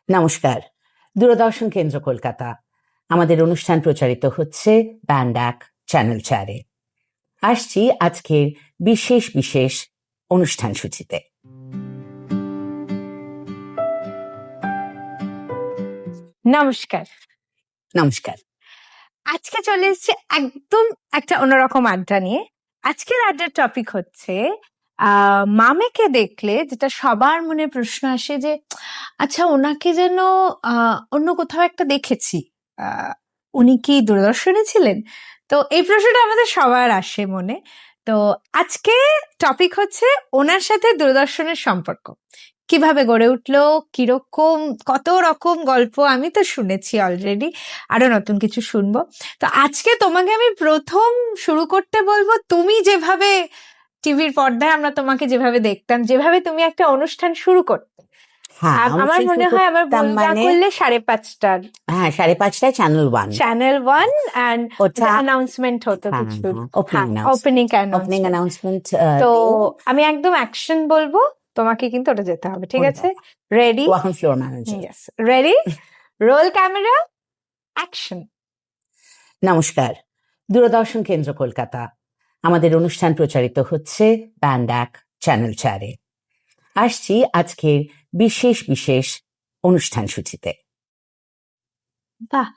নমস্কার, দূরদর্শন কেন্দ্র কলকাতা। আমাদের অনুষ্ঠান প্রচারিত হচ্ছে ব্যান্ড এক চ্যানেল 4-এ। আসছি আজকের বিশেষ বিশেষ অনুষ্ঠান সূচিতে। নমস্কার। নমস্কার। আজকে চলে এসেছে একদম একটা অন্যরকম আড্ডা নিয়ে। আজকের আড্ডার টপিক হচ্ছে মামেকে দেখলে যেটা সবার মনে প্রশ্ন আসে যে আচ্ছা ওনাকে যেন অন্য কোথাও একটা দেখেছি, উনি কি দূরদর্শনে ছিলেন? তো এই প্রশ্নটা আমাদের সবার আসে মনে। তো আজকে টপিক হচ্ছে ওনার সাথে দূরদর্শনের সম্পর্ক কিভাবে গড়ে উঠলো, কিরকম, কত রকম গল্প আমি তো শুনেছি অলরেডি, আরো নতুন কিছু শুনবো। তো আজকে তোমাকে আমি প্রথম শুরু করতে বলবো, তুমি যেভাবে টিভির পর্দায় আমরা তোমাকে যেভাবে দেখতাম, যেভাবে তুমি একটা অনুষ্ঠান শুরু করতে, আমার মনে হয় আমার করলে 5:30টার, হ্যাঁ 5:30টায় চ্যানেল 1 অ্যান্ড অ্যানাউন্সমেন্ট হতো কিছু, ওপেনিং অ্যানাউন্সমেন্ট। তো আমি একদম অ্যাকশন বলবো, তোমাকে কিন্তু ওটা যেতে হবে, ঠিক আছে? Ready? Floor manager. Yes, ready, roll camera, action. নমস্কার, দূরদর্শন কেন্দ্র কলকাতা। আমাদের অনুষ্ঠান প্রচারিত হচ্ছে ব্যান্ড এক চ্যানেল 4-এ। আসছি আজকের বিশেষ বিশেষ অনুষ্ঠান সূচিতে। বাহ,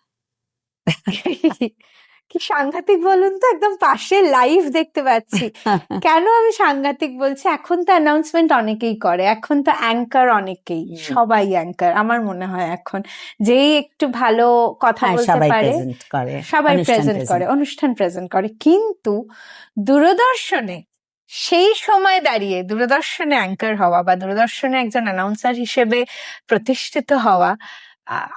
কি সাংঘাতিক বলুন তো, একদম পাশে লাইভ দেখতে পাচ্ছি। কেন আমি সাংঘাতিক বলছি? এখন তো অ্যানাউন্সমেন্ট অনেকেই করে, এখন তো অ্যাঙ্কার অনেকেই, সবাই অ্যাঙ্কার আমার মনে হয় এখন, যেই একটু ভালো কথা বলতে পারে সবাই প্রেজেন্ট করে, অনুষ্ঠান প্রেজেন্ট করে। কিন্তু দূরদর্শনে সেই সময় দাঁড়িয়ে দূরদর্শনে অ্যাঙ্কার হওয়া বা দূরদর্শনে একজন অ্যানাউন্সার হিসেবে প্রতিষ্ঠিত হওয়া,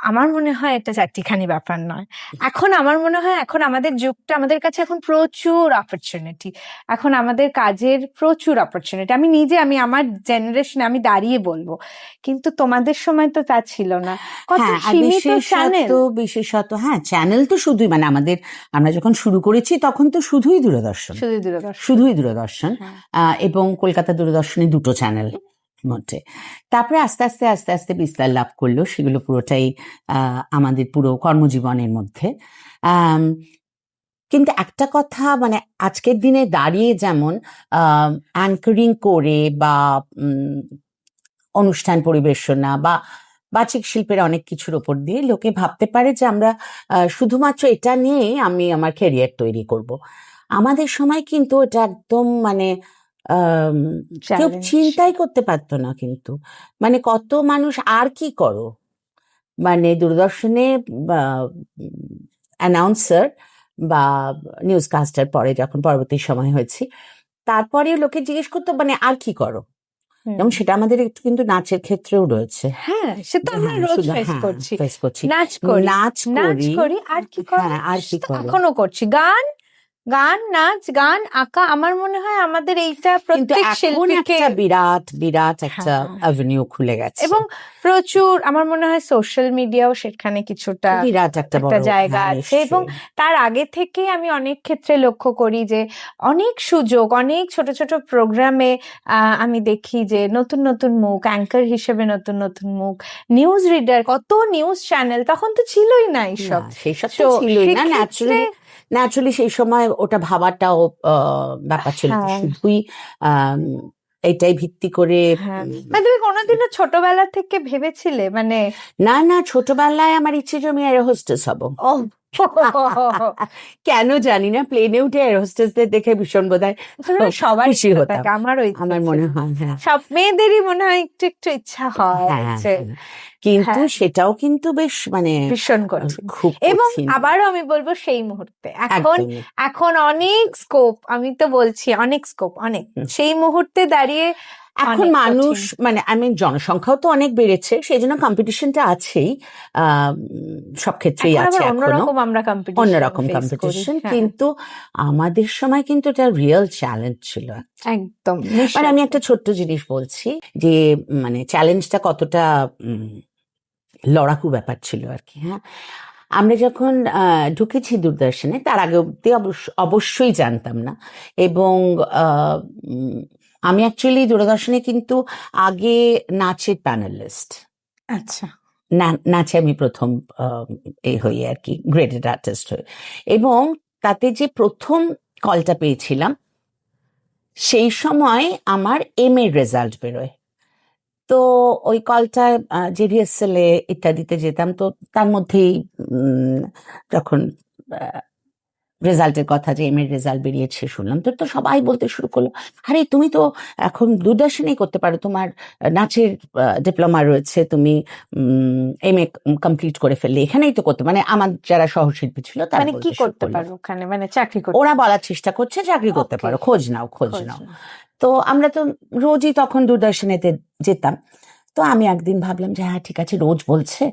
আমার মনে হয় এটা চারটিখানি ব্যাপার নয়। এখন আমার মনে হয় এখন আমাদের যুগটা, আমাদের কাছে এখন প্রচুর অপরচুনিটি, এখন আমাদের কাজের প্রচুর অপরচুনিটি। আমি নিজে, আমি আমার জেনারেশনে আমি দাঁড়িয়ে বলবো, কিন্তু তোমাদের সময় তো তা ছিল না। কত সীমিত চ্যানেল, বিশেষত হ্যাঁ চ্যানেল তো শুধুই, মানে আমরা যখন শুরু করেছি তখন তো শুধুই দূরদর্শন, শুধুই দূরদর্শন, এবং কলকাতা দূরদর্শনে 2টো চ্যানেল মধ্যে। তারপরে আস্তে আস্তে আস্তে আস্তে বিস্তার লাভ করলো, সেগুলো পুরোটাই আমাদের পুরো কর্মজীবনের মধ্যে। কিন্তু একটা কথা, মানে আজকের দিনে দাঁড়িয়ে যেমন অ্যাঙ্কারিং করে বা অনুষ্ঠান পরিবেশনা বা বাচিক শিল্পের অনেক কিছুর ওপর দিয়ে লোকে ভাবতে পারে যে আমরা শুধুমাত্র এটা নিয়েই আমি আমার ক্যারিয়ার তৈরি করব। আমাদের সময় কিন্তু এটা একদম মানে কেউ চিন্তাই করতে পারতো না। কিন্তু মানে কত মানুষ আর কি করো, মানে দূরদর্শনে অ্যানাউন্সার বা নিউজ কাস্টার, পরে যখন পরবর্তী সময় হয়েছি তারপরে লোকে জিজ্ঞেস করতো মানে আর কি করো, এবং সেটা আমাদের একটু কিন্তু নাচের ক্ষেত্রেও রয়েছে। হ্যাঁ, সেটা আমরা রোজ ফেস করছি। নাচ করি, আর কি এখনো করছি, গান, নাচ, গান, আঁকা। আমার মনে হয় আমাদের এইটা প্রত্যেক শিল্পীকে বিরাট বিরাট একটা অ্যাভিনিউ খুলে গেছে, এবং প্রচুর আমার মনে হয় সোশ্যাল মিডিয়াও সেখানে কিছুটা বিরাট একটা জায়গা আছে। এবং তার আগে থেকে আমি অনেক ক্ষেত্রে লক্ষ্য করি যে অনেক সুযোগ, অনেক ছোট ছোট প্রোগ্রামে আমি দেখি যে নতুন নতুন মুখ, অ্যাঙ্কার হিসেবে নতুন নতুন মুখ, নিউজ রিডার, কত নিউজ চ্যানেল, তখন তো ছিলই না এইসব, সেইসব তো ছিলই না। ন্যাচুরালি সেই সময় ওটা ভাবাটাও ব্যাপার ছিল, শুধুই এটাই ভিত্তি করে। তুমি কোনোদিনও ছোটবেলা থেকে ভেবেছিলে? মানে না, ছোটবেলায় আমার ইচ্ছে যে আমি এয়ার হোস্টেস হব। কেন জানি না, প্লেনে উঠে এয়ার হোস্টেসদের দেখে ভীষণ বোধহয় সবাই খুশি হতাম। আমার মনে হয় সব মেয়েদেরই মনে হয় একটু একটু ইচ্ছা হয়, কিন্তু সেটাও কিন্তু বেশ মানে ভীষণ কঠিন। এবং আবারও আমি বলবো সেই মুহূর্তে এখন অনেক স্কোপ, আমি তো বলছি অনেক স্কোপ, অনেক। সেই মুহূর্তে দাঁড়িয়ে এখন মানুষ মানে জনসংখ্যাও তো অনেক বেড়েছে, সেই জন্য কম্পিটিশনটা আছেই, সব ক্ষেত্রেই আছে। অন্যরকম কম্পিটিশন, কিন্তু আমাদের সময় কিন্তু এটা রিয়েল চ্যালেঞ্জ ছিল একদম। মানে আমি একটা ছোট্ট জিনিস বলছি যে মানে চ্যালেঞ্জটা কতটা লড়াকু ব্যাপার ছিল আর কি। হ্যাঁ, আমরা যখন ঢুকেছি দূরদর্শনে, তার আগে অব্দি অবশ্যই জানতাম না। এবং আমি অ্যাকচুয়ালি দূরদর্শনে কিন্তু আগে নাচের প্যানেলিস্ট। আচ্ছা, নাচে আমি প্রথম এই হই আর কি, গ্রেডেড আর্টিস্ট হই। এবং তাতে যে প্রথম কলটা পেয়েছিলাম সেই সময় আমার এর রেজাল্ট বেরোয়। তো ওই কলটায় যে রিহার্সেলে ইত্যাদিতে যেতাম, তো তার মধ্যেই যখন রেজাল্টের কথা, যে এর রেজাল্ট বেরিয়েছে শুনলাম, তো সবাই বলতে শুরু করলো, আরে তুমি তো এখন দূরদর্শনেই করতে পারো, তোমার নাচের ডিপ্লোমা রয়েছে, তুমি এমএ কমপ্লিট করে ফেললে, এখানেই তো করতে, মানে আমার যারা সহশিল্পী ছিল তারা মানে কি বলতে শুরু করতে করলো। পারো ওখানে, মানে চাকরি করতে? ওরা বলার চেষ্টা করছে চাকরি করতে Okay. পারো, খোঁজ নাও খোঁজ খোঁজ নাও। নাও। তো আমরা তো রোজই তখন দূরদর্শনেতে যেতাম। তো আমি একদিন ভাবলাম যে হ্যাঁ ঠিক আছে, রোজ বলছে,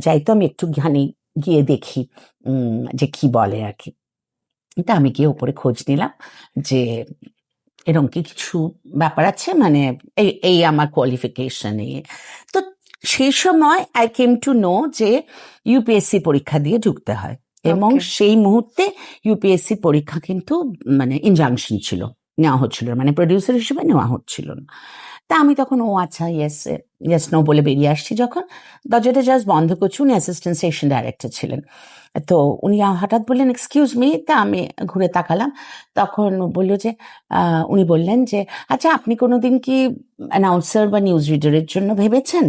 যাই তো আমি একটুখানি গিয়ে দেখি যে কি বলে আর কি। তা আমি গিয়ে উপরে খোঁজ নিলাম যে এরকম কি কিছু ব্যাপার আছে, মানে এই আমার কোয়ালিফিকেশন। তো সেই সময় আই কেম টু নো যে ইউপিএসসি পরীক্ষা দিয়ে ঢুকতে হয়, এবং Okay. সেই মুহূর্তে ইউপিএসসি পরীক্ষা কিন্তু মানে ইনজাংশন ছিল, নেওয়া হচ্ছিল না, মানে প্রডিউসার হিসেবে নেওয়া হচ্ছিল না। তা আমি তখন ও আচ্ছা ইয়েস নো বলে বেরিয়ে আসছি। যখন দরজাটা জাস্ট বন্ধ করছি, উনি অ্যাসিস্ট্যান্ট সেকশন ডাইরেক্টর ছিলেন। তো উনি হঠাৎ বললেন এক্সকিউজ মি, তা আমি ঘুরে তাকালাম। তখন বললো যে উনি বললেন যে আচ্ছা আপনি কোনোদিন কি অ্যানাউন্সার বা নিউজ রিডারের জন্য ভেবেছেন?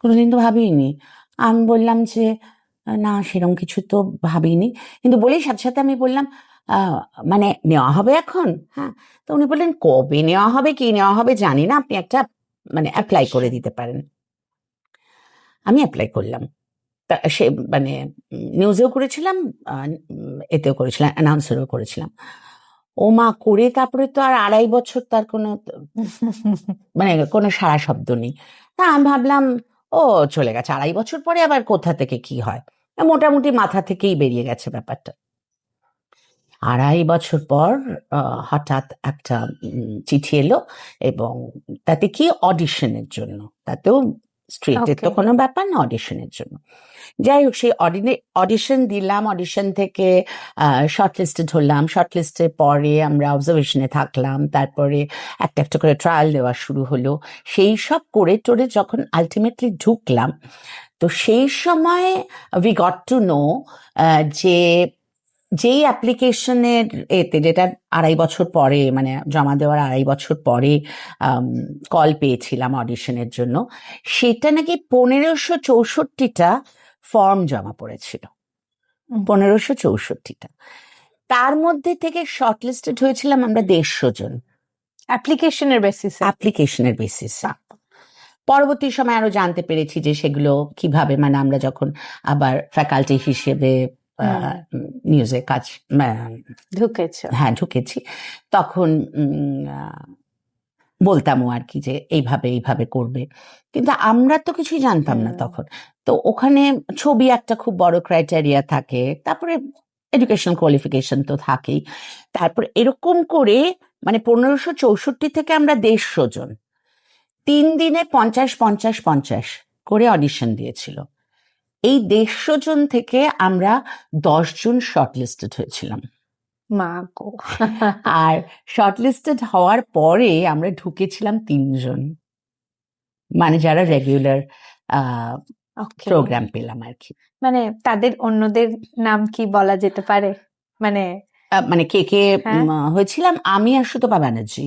কোনোদিন তো ভাবিনি। আমি বললাম যে না সেরকম কিছু তো ভাবিনি, কিন্তু বলেই সাথে সাথে আমি বললাম মানে নেওয়া হবে এখন? হ্যাঁ। তো উনি বললেন কবে নেওয়া হবে কি নেওয়া হবে জানি না, আপনি একটা মানে অ্যাপ্লাই করে দিতে পারেন। আমি অ্যাপ্লাই করলাম, সে মানে নিউজেও করেছিলাম, এতেও করেছিলাম, অ্যানাউন্সারও করেছিলাম। ও মা করে তারপরে তো আর 2.5 বছর তার কোনো মানে কোনো সারা শব্দ নেই। তা আমি ভাবলাম ও চলে গেছে, 2.5 বছর পরে আবার কোথা থেকে কি হয়, মোটামুটি মাথা থেকেই বেরিয়ে গেছে ব্যাপারটা। 2.5 বছর পর হঠাৎ একটা চিঠি এলো, এবং তাতে কি অডিশনের জন্য, তাতেও স্ট্রেটের তো Okay. কোনো ব্যাপার না, অডিশনের জন্য। যাই হোক সেই অডিশন দিলাম, অডিশন থেকে শর্টলিস্টেড হলাম, শর্টলিস্টের পরে আমরা অবজারভেশনে থাকলাম, তারপরে একটা একটা করে ট্রায়াল দেওয়া শুরু হলো। সেই সব করে টোরে যখন আলটিমেটলি ঢুকলাম, তো সেই সময় উই গট টু নো যে যেই অ্যাপ্লিকেশনের এতে, যেটা 2.5 বছর পরে, মানে জমা দেওয়ার 2.5 বছর পরে কল পেয়েছিলাম অডিশনের জন্য, সেটা নাকি 1564টা ফর্ম জমা পড়েছিল, 1564টা। তার মধ্যে থেকে শর্টলিস্টেড হয়েছিলাম আমরা 150 জন, অ্যাপ্লিকেশনের বেসিসে? অ্যাপ্লিকেশনের বেসিসে। পরবর্তী সময় আরো জানতে পেরেছি যে সেগুলো কিভাবে, মানে আমরা যখন আবার ফ্যাকাল্টি হিসেবে নিউজে কাজ ঢুকেছে? হ্যাঁ ঢুকেছি, তখন বলতামও আর কি যে এইভাবে এইভাবে করবে, কিন্তু আমরা তো কিছুই জানতাম না তখন। তো ওখানে ছবি একটা খুব বড় ক্রাইটেরিয়া থাকে, তারপরে এডুকেশন কোয়ালিফিকেশন তো থাকেই, তারপর এরকম করে মানে 1564 থেকে আমরা 150 জন 3 দিনে 50 করে অডিশন দিয়েছিল। এই 150 জন থেকে আমরা 10 জন শর্টলিস্টেড হয়েছিলাম। মা গো। আর শর্টলিস্টেড হওয়ার পরে আমরা ঢুকেছিলাম 3 জন, মানে যারা রেগুলার Okay. প্রোগ্রাম পেলাম আর কি। মানে তাদের অন্যদের নাম কি বলা যেতে পারে? মানে মানে কে কে হ্যাঁ। হয়েছিলাম, আমি আর সুতপা ব্যানার্জি।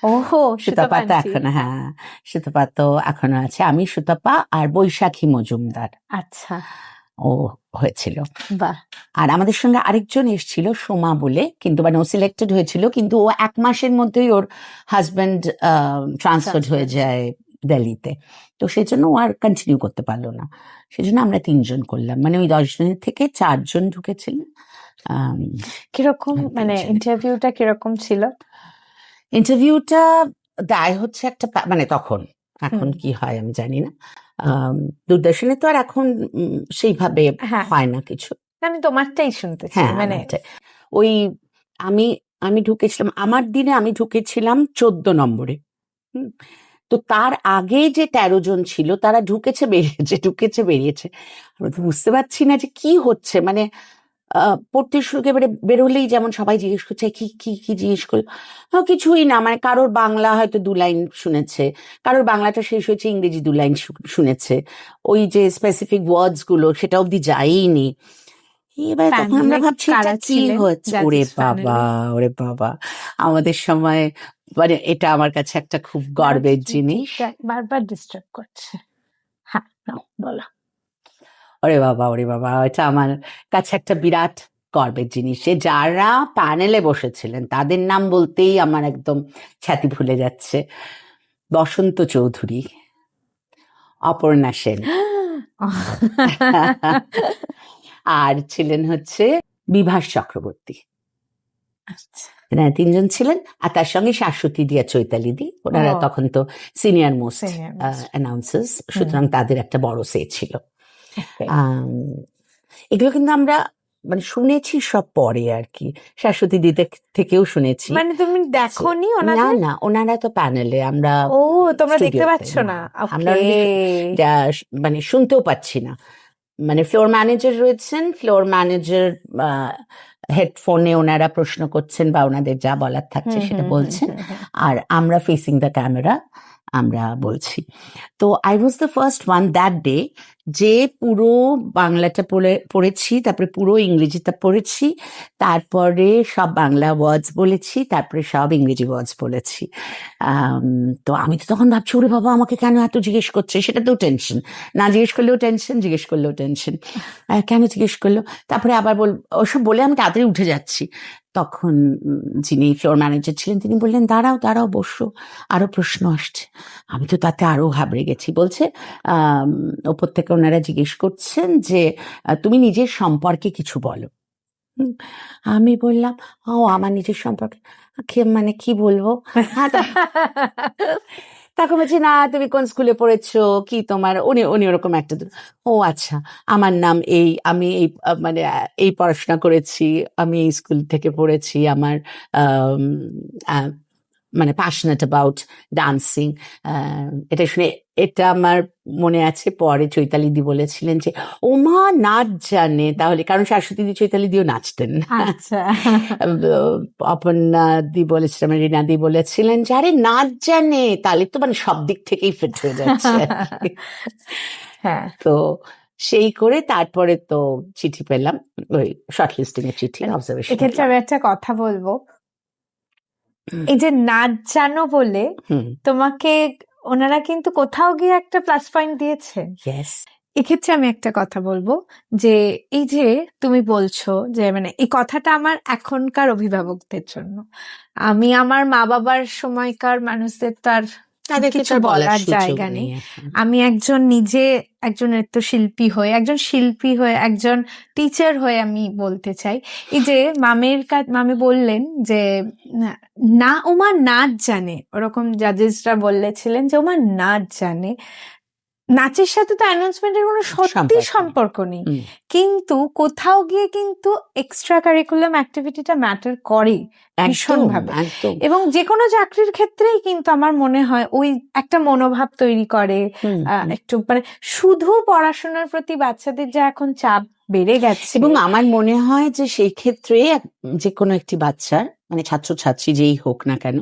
ওহো, সুতপা তো এখন, হ্যাঁ সুতপা তো এখনো আছে, আমি সুতপা আর বৈশাখী মজুমদার আচ্ছা, ও হয়েছিল। বাহ। আর আমাদের সঙ্গে আরেকজন এসেছিল সোমা বলে, কিন্তু মানে ও সিলেক্টেড হয়েছিল, কিন্তু ও 1 মাসের মধ্যেই ওর হাজব্যান্ড ট্রান্সফার হয়ে যায় দিল্লিতে, তো সেজন্য ও আর কন্টিনিউ করতে পারলো না, সেজন্য আমরা 3 জন করলাম, মানে ওই 10 জনের থেকে 4 জন ঢুকেছিলেন। কিরকম মানে ইন্টারভিউটা কিরকম ছিল? ইন্টারভিউটা দায় হচ্ছে একটা মানে তখন, এখন কি হয় আমি জানি না, দূরদর্শনে তো আর এখন সেইভাবে হয় না কিছু। আমি তোমারটাই শুনতেছি। হ্যাঁ মানে ওই আমি ঢুকেছিলাম, আমার দিনে আমি ঢুকেছিলাম 14 নম্বরে। তো তার আগে যে 13 জন ছিল তারা ঢুকেছে বেরিয়েছে, ঢুকেছে বেরিয়েছে, আমি তো বুঝতে পারছি না যে কি হচ্ছে, মানে পড়তে শুরু করে বেরোলেই যেমন সবাই জিজ্ঞেস করছে কি কি কি জিজ্ঞেস করলো, কিছুই না, মানে কারোর বাংলা হয়তো 2 লাইন শুনেছে, কারোর বাংলাটা শেষ হয়েছে, ইংরেজি 2 লাইন শুনেছে, ওই যে স্পেসিফিক ওয়ার্ডস গুলো সেটা অব্দি যায়নি। এবার তখন আমরা Panel-এ ভাবছি এটা কারা কি ছিলেন হচ্ছে, ওরে judges বাবা, panel-এ? ওরে বাবা, আমাদের সময় মানে এটা আমার কাছে একটা খুব গর্বের জিনিস। বারবার ডিস্টার্ব করছে। হ্যাঁ, নাও, বলো। ওরে বাবা, ওরে বাবা, এটা আমার কাছে একটা বিরাট গর্বের জিনিস যে যারা প্যানেলে বসেছিলেন তাদের নাম বলতেই আমার একদম ছাতি ভুলে যাচ্ছে। বসন্ত চৌধুরী, অপর্ণা সেন, আর ছিলেন হচ্ছে বিভাস চক্রবর্তী। আচ্ছা। এনারা 3জন ছিলেন, আর তার সঙ্গে শাশ্বতী দিয়া চৈতালি দি, ওনারা ও। তখন তো সিনিয়র মোস্ট Senior most. অ্যানাউন্সার্স, সুতরাং তাদের একটা বড় সে ছিল। Okay. এগুলো কিন্তু আমরা মানে শুনেছি সব পরে আর কি, শাশ্বতী দিদি থেকেও শুনেছি। মানে তুমি দেখোনি না ওনাদের? না, ওনারা তো প্যানেলে, আমরা ও, তোমরা দেখতে স্টুডিওতে পাচ্ছ না? আমরা Okay. মানে শুনতেও পাচ্ছি না। মানে ফ্লোর ম্যানেজার রয়েছেন, ফ্লোর ম্যানেজার হেডফোনে ওনারা প্রশ্ন করছেন বা ওনাদের যা বলার থাকছে সেটা বলছেন, আর আমরা ফেসিং দ্য ক্যামেরা আমরা বলছি। তো I was the first one that day যে পুরো বাংলাটা পড়েছি, তারপরে পুরো ইংরেজিটা পড়েছি, তারপরে সব বাংলা ওয়ার্ডস বলেছি, তারপরে সব ইংরেজি ওয়ার্ডস বলেছি। তো আমি তো তখন ভাবছি, ওরে বাবা, আমাকে কেন এত জিজ্ঞেস করছে, সেটাতেও টেনশন, না জিজ্ঞেস করলেও টেনশন, জিজ্ঞেস করলেও টেনশন, কেন জিজ্ঞেস করলো। তারপরে আবার ওসব বলে আমি তাড়াতাড়ি উঠে যাচ্ছি, তখন যিনি ফ্লোর ম্যানেজার ছিলেন তিনি বললেন, দাঁড়াও দাঁড়াও, বসো, আরো প্রশ্ন আসছে। আমি তো তাতে আরো ঘাবড়ে গেছি। বলছে ওপর থেকে ওনারা জিজ্ঞেস করছেন যে তুমি নিজের সম্পর্কে কিছু বলো। আমি বললাম, ও আমার নিজের সম্পর্কে মানে কি বলবো। হ্যাঁ, তখন বলছি, না তুমি কোন স্কুলে পড়েছো, কি তোমার, উনি উনি ওরকম একটা, ও আচ্ছা, আমার নাম এই, আমি এই মানে এই পড়াশোনা করেছি, আমি এই স্কুল থেকে পড়েছি, আমার মানে প্যাশনেট অ্যাবাউট ডান্সিং। এটা শুনে এটা আমার মনে আছে, পরে চৈতালি দি বলেছিলেন যে ও মা নাচ জানে তাহলে, কারণ শাশ্বতী দি চৈতালি দিও নাচতেন। আচ্ছা। অপর্ণা দি বলেছিলেন, রীনা দি বলেছিলেন যে আরে নাচ জানে, তাহলে তো মানে সব দিক থেকেই ফিট হয়ে যাচ্ছে। হ্যাঁ। তো সেই করে তারপরে তো চিঠি পেলাম, ওই শর্টলিস্টিং এর চিঠি, অবজারভেশন। এক্ষেত্রে আমি একটা কথা বলবো, এই যে নাচ জানো বলে তোমাকে ওনারা কিন্তু কোথাও গিয়ে একটা প্লাস পয়েন্ট দিয়েছে। এক্ষেত্রে আমি একটা কথা বলবো যে এই যে তুমি বলছো যে মানে এই কথাটা আমার এখনকার অভিভাবকদের জন্য, আমি আমার মা বাবার সময়কার মানুষদের তার কিছু বলার জায়গা নেই। আমি নিজে একজন নৃত্যশিল্পী হয়ে, একজন শিল্পী হয়ে, একজন টিচার হয়ে আমি বলতে চাই, এই যে মামি বললেন যে না ওমা নাচ জানে, ওরকম জাজেসরা বলেছিলেন যে ওমা নাচ জানে, নাচের সাথে তো অ্যানাউন্সমেন্টের কোনো সত্যি সম্পর্ক নেই, কিন্তু কোথাও গিয়ে কিন্তু এক্সট্রা কারিকুলাম অ্যাক্টিভিটিটা ম্যাটার করে ভীষণভাবে, এবং যে কোনো চাকরির ক্ষেত্রেই কিন্তু আমার মনে হয় ওই একটা মনোভাব তৈরি করে। একটু মানে শুধু পড়াশোনার প্রতি বাচ্চাদের যে এখন চাপ বেড়ে গেছে, এবং আমার মনে হয় যে সেই ক্ষেত্রে যে কোনো একটি বাচ্চার মানে ছাত্রছাত্রী যেই হোক না কেন,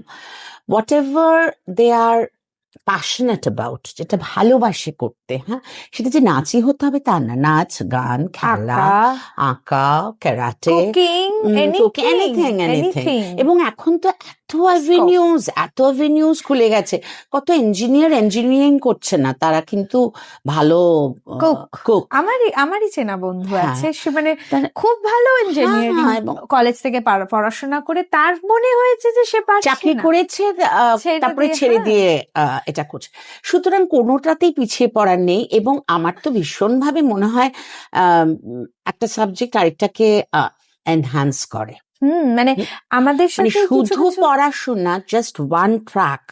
whatever they are passionate about, যেটা ভালোবাসে করতে, হ্যাঁ, সেটা যে নাচই হতে হবে তা না, নাচ, গান, খেলা, আঁকা, ক্যারাটে, এনিথিং। এবং এখন তো এত অ্যাভিনিউজ খুলে গেছে, কত ইঞ্জিনিয়ারিং করছে না, তারা কিন্তু ভালো কুক। আমারই চেনা বন্ধু আছে, সে মানে খুব ভালো ইঞ্জিনিয়ারিং কলেজ থেকে পড়াশোনা করে তার মনে হয়েছে যে সে চাকরি করেছে, তারপরে ছেড়ে দিয়ে এটা করছে। সুতরাং কোনোটাতেই পিছিয়ে পড়ার নেই, এবং আমার তো ভীষণভাবে মনে হয় একটা সাবজেক্ট আরেকটাকে এনহ্যান্স করে। মানে আমাদের শুধু পড়াশোনা জাস্ট ওয়ান ট্র্যাক,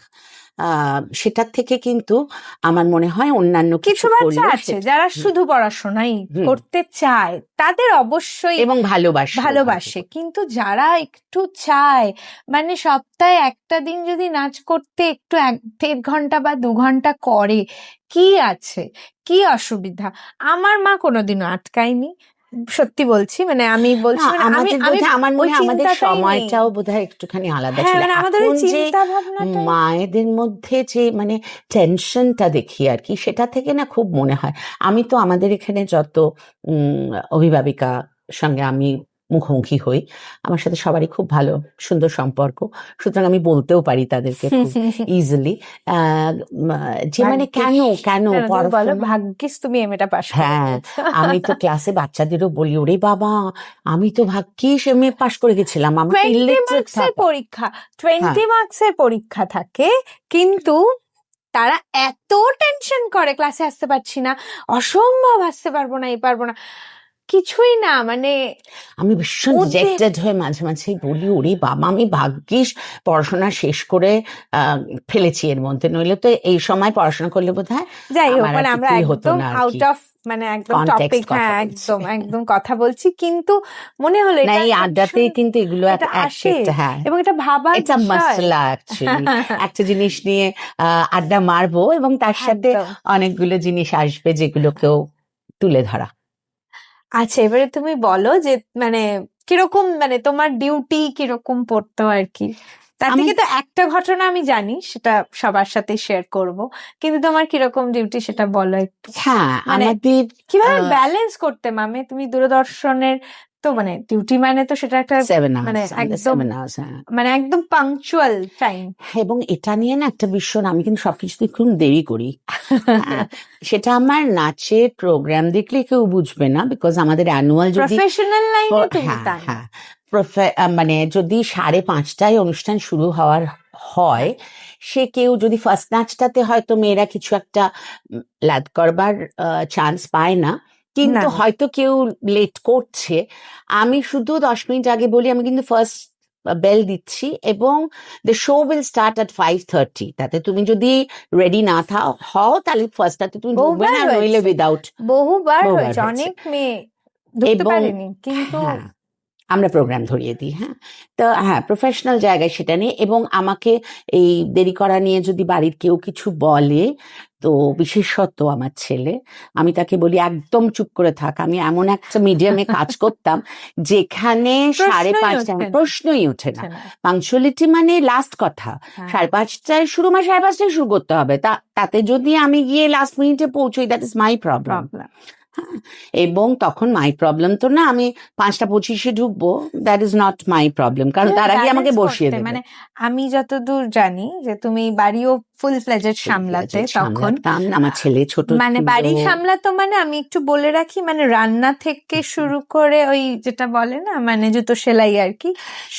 সেটার থেকে কিন্তু আমার মনে হয় অন্যান্য কিছু বাচ্চা আছে যারা শুধু পড়াশোনাই করতে চায়, তাদের অবশ্যই এবং ভালোবাসে, কিন্তু যারা একটু চায় মানে সপ্তাহে একটা দিন যদি নাচ করতে একটু 1-1.5 ঘন্টা বা 2 ঘন্টা করে, কি আছে, কি অসুবিধা? আমার মা কোনোদিনও আটকায়নি, সত্যি বলছি, মানে আমি বলছি, না, মানে আমি আমাদের আমি বোধহয় আমার ওই মনে হয় আমাদের চিন্তাটাই নেই। সময়টাও বোধহয় একটুখানি আলাদা হ্যাঁ, ছিল। মানে আমাদের ওই এখন যে চিন্তা ভাবনাটাই। মায়েদের মধ্যে যে মানে টেনশনটা দেখি আর কি, সেটা থেকে না খুব মনে হয়, আমি তো আমাদের এখানে যত অভিভাবিকা সঙ্গে আমি মুখোমুখি হই, আমার সাথে সবারই খুব ভালো সুন্দর সম্পর্ক, সুতরাং আমি বলতেও পারি তাদেরকে খুব ইজিলি যে মানে কেন ভাগ্যিস, কেন না, না, তুমি বলো পড়াশোনা। ভাগ্যিস তুমি এমএটা পাশ করে হ্যাঁ, দিয়েছো। আমি তো ক্লাসে বাচ্চাদেরও বলি, ওরে বাবা, আমি তো ভাগ্যিস এমএ পাশ করে গেছিলাম, আমার তো 20 ইলিটারেট মার্কসের থাকা। পরীক্ষা, হ্যাঁ 20 মার্কসের পরীক্ষা থাকে, কিন্তু তারা এত টেনশন করে ক্লাসে আসতে পারছি না, অসম্ভব আসতে পারবো না, এই পারবো না, কিছুই না, মানে আমি ভীষণ ওদের রিজেক্টেড হয়ে মাঝে মাঝেই বলি, ওরে বাবা, আমি ভাগ্যিস পড়াশোনা শেষ করে ফেলেছি এর মধ্যে, নইলে তো এই সময় পড়াশোনা করলে বোধহয় যাই হোক, আমার আর মানে আমরা কিছুই হতো একদম না আর আউট কি। অফ, মানে একদম কনটেক্সট টপিক, কথা হ্যাঁ বলছি। একদম একদম কথা বলছি, কিন্তু মনে হলো না, এটা এই একটা আড্ডাতেই ভীষণ, কিন্তু এগুলো এটা আসে, একটা, হ্যাঁ, এবং এটা ভাবার এটা বিষয়। মাসলা অ্যাকচুয়ালি। একটা জিনিস নিয়ে আড্ডা মারবো এবং তার সাথে একদম। অনেকগুলো জিনিস আসবে যেগুলোকেও তুলে ধরা। আচ্ছা, এবারে তুমি বলো যে মানে কিরকম, মানে তোমার ডিউটি কিরকম পড়তো আর কি। তার আমি থেকে তো একটা ঘটনা আমি জানি, সেটা সবার সাথে শেয়ার করব, কিন্তু তোমার কিরকম ডিউটি সেটা বলো একটু। হ্যাঁ মানে আমাদের কিভাবে আহ, ব্যালেন্স করতে মামে, তুমি দূরদর্শনের তো মানে ডিউটি, মানে তো সেটা একটা 7 মানে hours, আমাদের একদম, 7 hours, হ্যাঁ। মানে একদম পাংচুয়াল টাইম। এবং এটা নিয়ে না একটা ভীষণ, আমি কিন্তু সবকিছুতে খুব দেরি করি। হ্যাঁ, সেটা আমার নাচের প্রোগ্রাম দেখলে কেউ বুঝবে না, বিকজ আমাদের অ্যানুয়াল যদি প্রফেশনাল লাইনে তুমি হ্যাঁ তা না। হ্যাঁ মানে যদি 5:30টায় অনুষ্ঠান শুরু হওয়ার হয়, সে কেউ যদি ফার্স্ট নাচটাতে হয়তো মেয়েরা কিছু একটা লাদ করবার চান্স পায় না, কিন্তু না, হয়তো কেউ লেট করছে, আমি শুধু 10 মিনিট আগে বলি আমি কিন্তু ফার্স্ট বেল দিচ্ছি এবং the show will start at 5:30। তাতে তুমি যদি রেডি না হও তাহলে ফার্স্টটাতে তুমি ঢুকবে বহুবার না, নইলে হয়েছে, উইদাউট। বহুবার বহুবার হয়েছে, হয়েছে। অনেক মেয়ে ঢুকতে এবং পারেনি, কিন্তু হ্যাঁ, আমরা প্রোগ্রাম ধরিয়ে দিই। হ্যাঁ, তো হ্যাঁ, প্রফেশনাল জায়গায় সেটা নেই। এবং আমাকে এই দেরি করা নিয়ে যদি বাড়ির কেউ কিছু বলে, তো বিশেষত আমার ছেলে, আমি তাকে বলি একদম চুপ করে থাক। আমি এমন একটা মিডিয়ামে কাজ করতাম যেখানে প্রশ্নই 5:30 ওঠে না, প্রশ্নই ওঠে না। ওঠে না। পাংচুয়ালিটি মানে লাস্ট কথা। হ্যাঁ। 5:30টায় শুরু, মানে 5:30টায় শুরু করতে হবে, তাতে যদি আমি গিয়ে লাস্ট মিনিটে পৌঁছই, that is my problem. Problem. এবং তখন মাই প্রবলেম তো না, আমি 5:25 ঢুকবো, that is not my problem, কারণ তার আগে আমাকে ব্যালেন্স বসিয়ে করতে, দেবে। মানে আমি যতদূর জানি যে তুমি বাড়িও ফুল ফ্লেজেড সামলাতে তখন, সামলাতাম, আমার ছেলে ছোট মানে ছিল। বাড়ি সামলাতো, মানে আমি একটু বলে রাখি, মানে রান্না থেকে শুরু করে ওই যেটা বলে না, মানে জুতো সেলাই আর কি,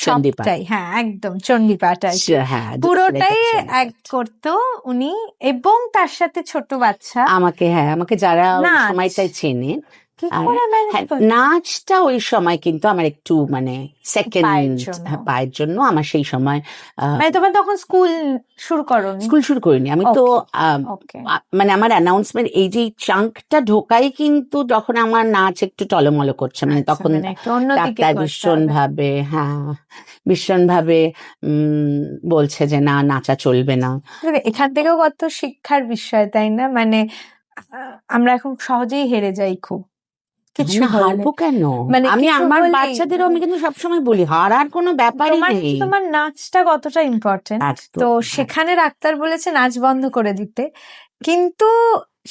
চণ্ডীপাঠ। সবটাই, হ্যাঁ একদম চণ্ডীপাঠ আর কি, হ্যাঁ, পুরোটাই চণ্ডীপাঠ। এক করতো উনি, এবং তার সাথে ছোট বাচ্চা। আমাকে যারা নাচ সময়টাই চেনে, কি আর করে ম্যানেজ হ্যাঁ, করতো? নাচটা ওই সময় কিন্তু আমার একটু মানে পায়ের সেকেন্ড, জন্য। পায়ের জন্য আমার সেই সময় মানে তোমার তখন স্কুল শুরু করোনি? স্কুল শুরু করিনি আমি তো। ওকে। মানে আমার অ্যানাউন্সমেন্ট, এই যে চাঙ্কটা ঢোকাই কিন্তু যখন আমার নাচ একটু টলমলো করছে, মানে আচ্ছা, তখন মানে একটু অন্যদিকে ডাক্তার করতে ভীষণ হবে। ভাবে, হ্যাঁ, ভীষণ ভাবে বলছে যে না, নাচা চলবে না। তবে এখান থেকেও কত শিক্ষার বিষয়, তাই না? মানে আমরা এখন সহজেই হেরে যাই খুব কিছু না, হলে, হারবো কেন? মানে আমি কিছু আমার হলেই, বাচ্চাদেরও আমি কিন্তু সবসময় বলি, হারার কোনো ব্যাপারই তোমার নেই। তোমার নাচটা কতটা ইম্পর্টেন্ট, একদম, তো হ্যাঁ। সেখানে ডাক্তার বলেছে নাচ বন্ধ করে দিতে, কিন্তু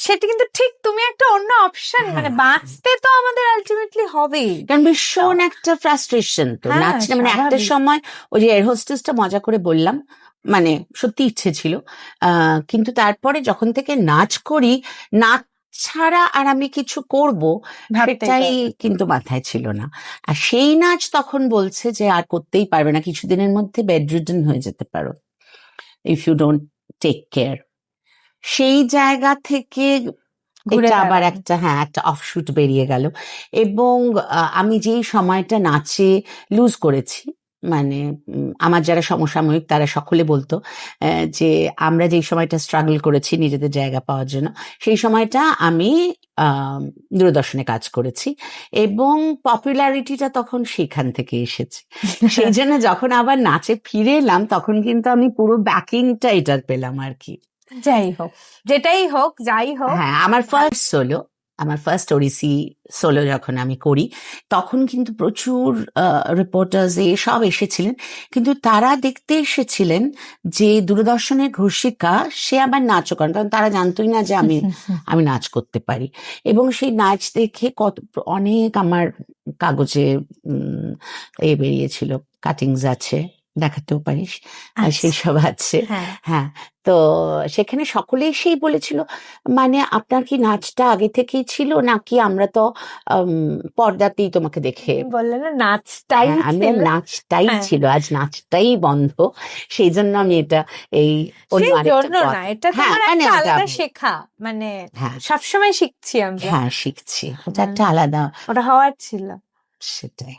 সেটা কিন্তু ঠিক, তুমি একটা অন্য অপশন, মানে হ্যাঁ। বাঁচতে তো আমাদের আলটিমেটলি হবেই। কারণ ভীষণ একটা ফ্রাস্ট্রেশন তো হ্যাঁ, নাচ, মানে একটা স্বাভাবিক। সময় ওই যে এয়ার হোস্টেসটা মজা করে বললাম, মানে সত্যি ইচ্ছে ছিল, কিন্তু তারপরে যখন থেকে নাচ করি, নাচ ছাড়া আর আমি কিছু করব ভাবতেই সেটাই পারবে। কিন্তু মাথায় ছিল না। আর সেই নাচ তখন বলছে যে আর করতেই পারবে না, কিছুদিনের মধ্যে বেডরিডেন হয়ে যেতে পারো if you don't take care. সেই জায়গা থেকে ঘুরে এটা আবার দাঁড়ানো। একটা, হ্যাঁ, একটা অফশুট বেরিয়ে গেল। এবং আমি যেই সময়টা নাচে লুজ করেছি, মানে আমার যারা সমসাময়িক তারা সকলে বলতো যে আমরা যেই সময়টা স্ট্রাগল করেছি নিজেদের জায়গা পাওয়ার জন্য, সেই সময়টা আমি দূরদর্শনে কাজ করেছি এবং পপুলারিটিটা তখন সেখান থেকে এসেছে। সেই জন্য যখন আবার নাচে ফিরে এলাম তখন কিন্তু আমি পুরো ব্যাকিংটা এটার পেলাম আর কি। যাই হোক, যেটাই হোক, যাই হোক, হ্যাঁ, আমার ফার্স্ট সোলো আমার ফার্স্ট ওড়িশি সোলো যখন আমি করি, তখন কিন্তু প্রচুর রিপোর্টার্স সব এসেছিলেন, কিন্তু তারা দেখতে এসেছিলেন যে দূরদর্শনের ঘোষিকা সে আবার নাচও করেন, কারণ তারা জানতোই না যে আমি নাচ করতে পারি। এবং সেই নাচ দেখে অনেক আমার কাগজে বেরিয়েছিল, কাটিংস আছে, দেখাতেও পারিস, সেই সব আছে। হ্যাঁ, তো সেখানে সকলে এসেই বলেছিল, মানে আপনার কি নাচটা আগে থেকেই ছিল নাকি আমরা তো পর্দাতেই তোমাকে দেখে বললে না নাচটাই আমি নাচটাই ছিল, আজ নাচটাই বন্ধ, সেই জন্য আমি এটা এটা তোমার একটা আলাদা শেখা, মানে সবসময় শিখছি আমরা। হ্যাঁ, শিখছি, ওটা একটা আলাদা, ওটা হওয়ার ছিল। সেটাই।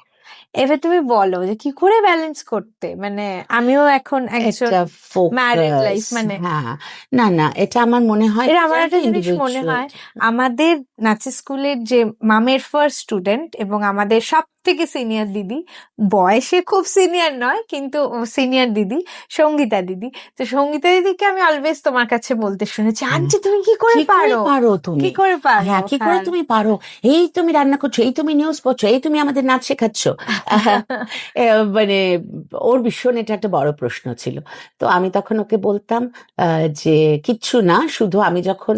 এবার তুমি বলো যে কি করে ব্যালেন্স করতে, মানে আমিও এখন একজন ম্যারিড লাইফ, মানে না এটা আমার মনে হয়, আমার একটা জিনিস মনে হয়, আমাদের নাচের স্কুলের যে মামের ফার্স্ট স্টুডেন্ট এবং আমাদের সব থেকে সিনিয়র দিদি, বয়সে খুব সিনিয়র নয় কিন্তু সিনিয়র দিদি, সঙ্গীতা দিদি। তো সঙ্গীতা দিদিকে আমি অলওয়েজ তোমার কাছে বলতে শুনেছি, আন্টি তুমি কি করে পারো, তুমি কি করে পারো, কি করে তুমি পারো, এই তুমি রান্না করছো, এই তুমি নিউজ পড়ছো, এই তুমি আমাদের নাচ শেখাচ্ছ। মানে ওর ভীষণ এটা একটা বড় প্রশ্ন ছিল। তো আমি তখন ওকে বলতাম যে কিচ্ছু না, শুধু আমি যখন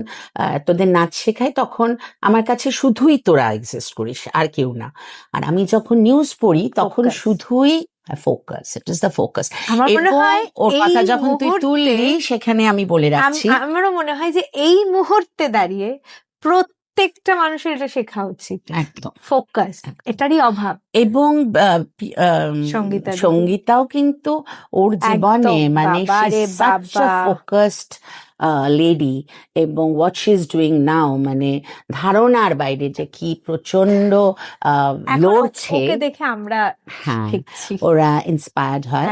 তোদের নাচ শেখাই তখন আমার কাছে শুধুই তোরা এক্সিস্ট করিস, আর কেউ না। আর আমি যখন নিউজ পড়ি তখন শুধুই focus, it is the focus. ওর কথা যখন তুই তুললি সেখানে আমি বলে রাখছি, আমারও মনে হয় যে এই মুহূর্তে দাঁড়িয়ে প্রত্যেকটা মানুষের এটা শেখা উচিত, একদম ফোকাস, এটারই অভাব। এবং সঙ্গীতাও কিন্তু ওর জীবনে মানে ফোকাসড লেডি, এবং what she is doing now, মানে ধারণার বাইরে যে কি প্রচন্ড লড়ছে, দেখে আমরা ওরা ইন্সপায়ার্ড হয়।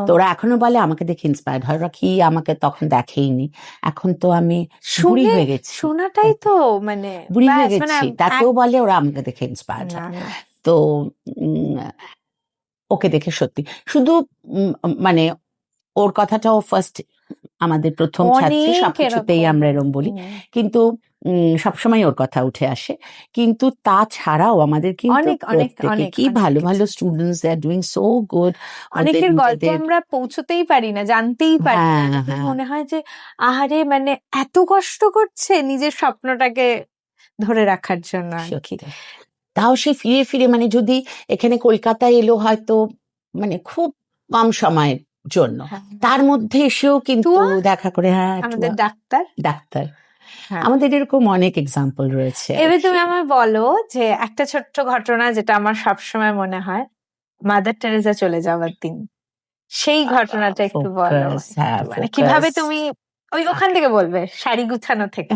তো ওরা এখনো বলে আমাকে দেখে ইন্সপায়ার্ড হয়, ওরা কি আমাকে তখন দেখেইনি, এখন তো আমি বুড়ি হয়ে গেছি, শোনাটাই তো মানে বুড়ি হয়ে গেছি, তাতেও বলে ওরা আমাকে দেখে ইন্সপায়ার্ড হয়। তো ওকে দেখে সত্যি, শুধু মানে ওর কথাটাও ফার্স্ট আমাদের প্রথম ছাত্রী, সবকিছুতেই আমরা এরকম বলি, কিন্তু সবসময় ওর কথা উঠে আসে। কিন্তু তাছাড়াও আমাদের কিন্তু কি ভালো ভালো students, they are doing so good. অনেকের গল্প আমরা পৌঁছতেই পারি না, জানতেই পারি না, মনে হয় যে আহারে মানে এত কষ্ট করছে নিজের স্বপ্নটাকে ধরে রাখার জন্য। তাও সে ফিরে ফিরে, মানে যদি এখানে কলকাতায় এলো হয়তো মানে খুব কম সময়ের জন্য, তার মধ্যে এসেও কিন্তু দেখা করে, আমাদের ডাক্তার আমাদের এরকম অনেক এক্সাম্পল রয়েছে। এবার তুমি আমায় বলো যে একটা ছোট্ট ঘটনা যেটা আমার সবসময় মনে হয়, মাদার টেরেসা চলে যাওয়ার দিন, সেই ঘটনাটা একটু বলো, মানে কিভাবে তুমি ওখান থেকে বলবে, শাড়ি গুছানো থেকে।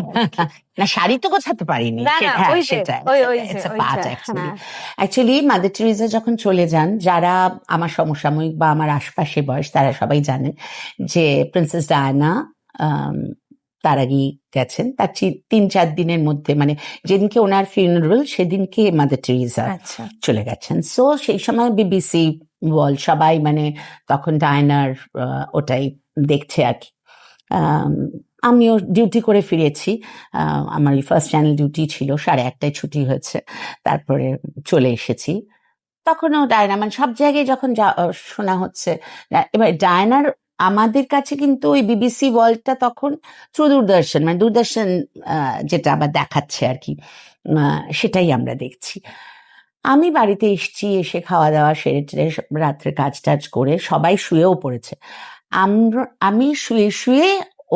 না, শাড়ি তো গোছাতে পারিনি, অ্যাকচুয়ালি মাদার টেরেসা যখন চলে যান, যারা আমার সমসাময়িক বা আমার আশপাশে বয়স তারা সবাই জানেন যে প্রিন্সেস ডায়ানা তার আগেই গেছেন, তার 3-4 দিনের মধ্যে, মানে যেদিনকে ওনার ফিউনারাল সেদিনকে মাদার টেরেসা চলে গেছেন। সো সেই সময় বিবিসি ওয়ার্ল্ড সবাই মানে তখন ডায়নার ওটাই দেখছে আর কি। আমিও ডিউটি করে ফিরেছি, আমার ফার্স্ট চ্যানেল ডিউটি ছিল, 1:30টায় ছুটি হয়েছে, তারপরে চলে এসেছি। তখনও ডায়না, মানে সব জায়গায় যখন শোনা হচ্ছে। এবার ডায়নার আমাদের কাছে কিন্তু ওই বিবিসি ওয়ার্ল্ডটা তখন থ্রু দূরদর্শন, মানে দূরদর্শন যেটা আবার দেখাচ্ছে আর কি, সেটাই আমরা দেখছি। আমি বাড়িতে এসে খাওয়া দাওয়া সেরে রাত্রে কাজ টাজ করে সবাই শুয়েও পড়েছে, আমি শুয়ে শুয়ে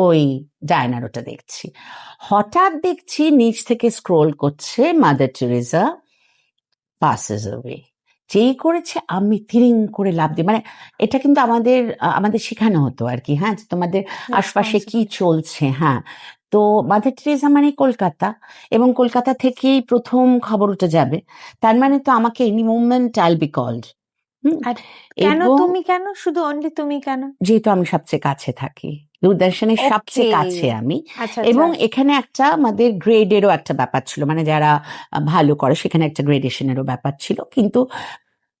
ওই ডায়নার ওটা দেখছি। হঠাৎ দেখছি নিচ থেকে স্ক্রোল করছে মাদার টেরেসা passes away, যেই করেছে আমি তিরিং করে লাফ দিই, মানে এটা কিন্তু আমাদের শেখানো হতো আর কি, হ্যাঁ, তোমাদের আশপাশে কি চলছে। হ্যাঁ, তো মাদার টেরেসা মানে কলকাতা, এবং কলকাতা থেকেই প্রথম খবর উঠে যাবে, তার মানে তো আমাকে any moment I'll be called. কেন তুমি, কেন শুধু অনলি তুমি, কেন? যেহেতু আমি সবচেয়ে কাছে থাকি, দূরদর্শনের সবচেয়ে কাছে আমি, এবং এখানে একটা আমাদের গ্রেডেরও একটা ব্যাপার ছিল, মানে যারা ভালো করে সেখানে একটা গ্রেডেশনেরও ব্যাপার ছিল, কিন্তু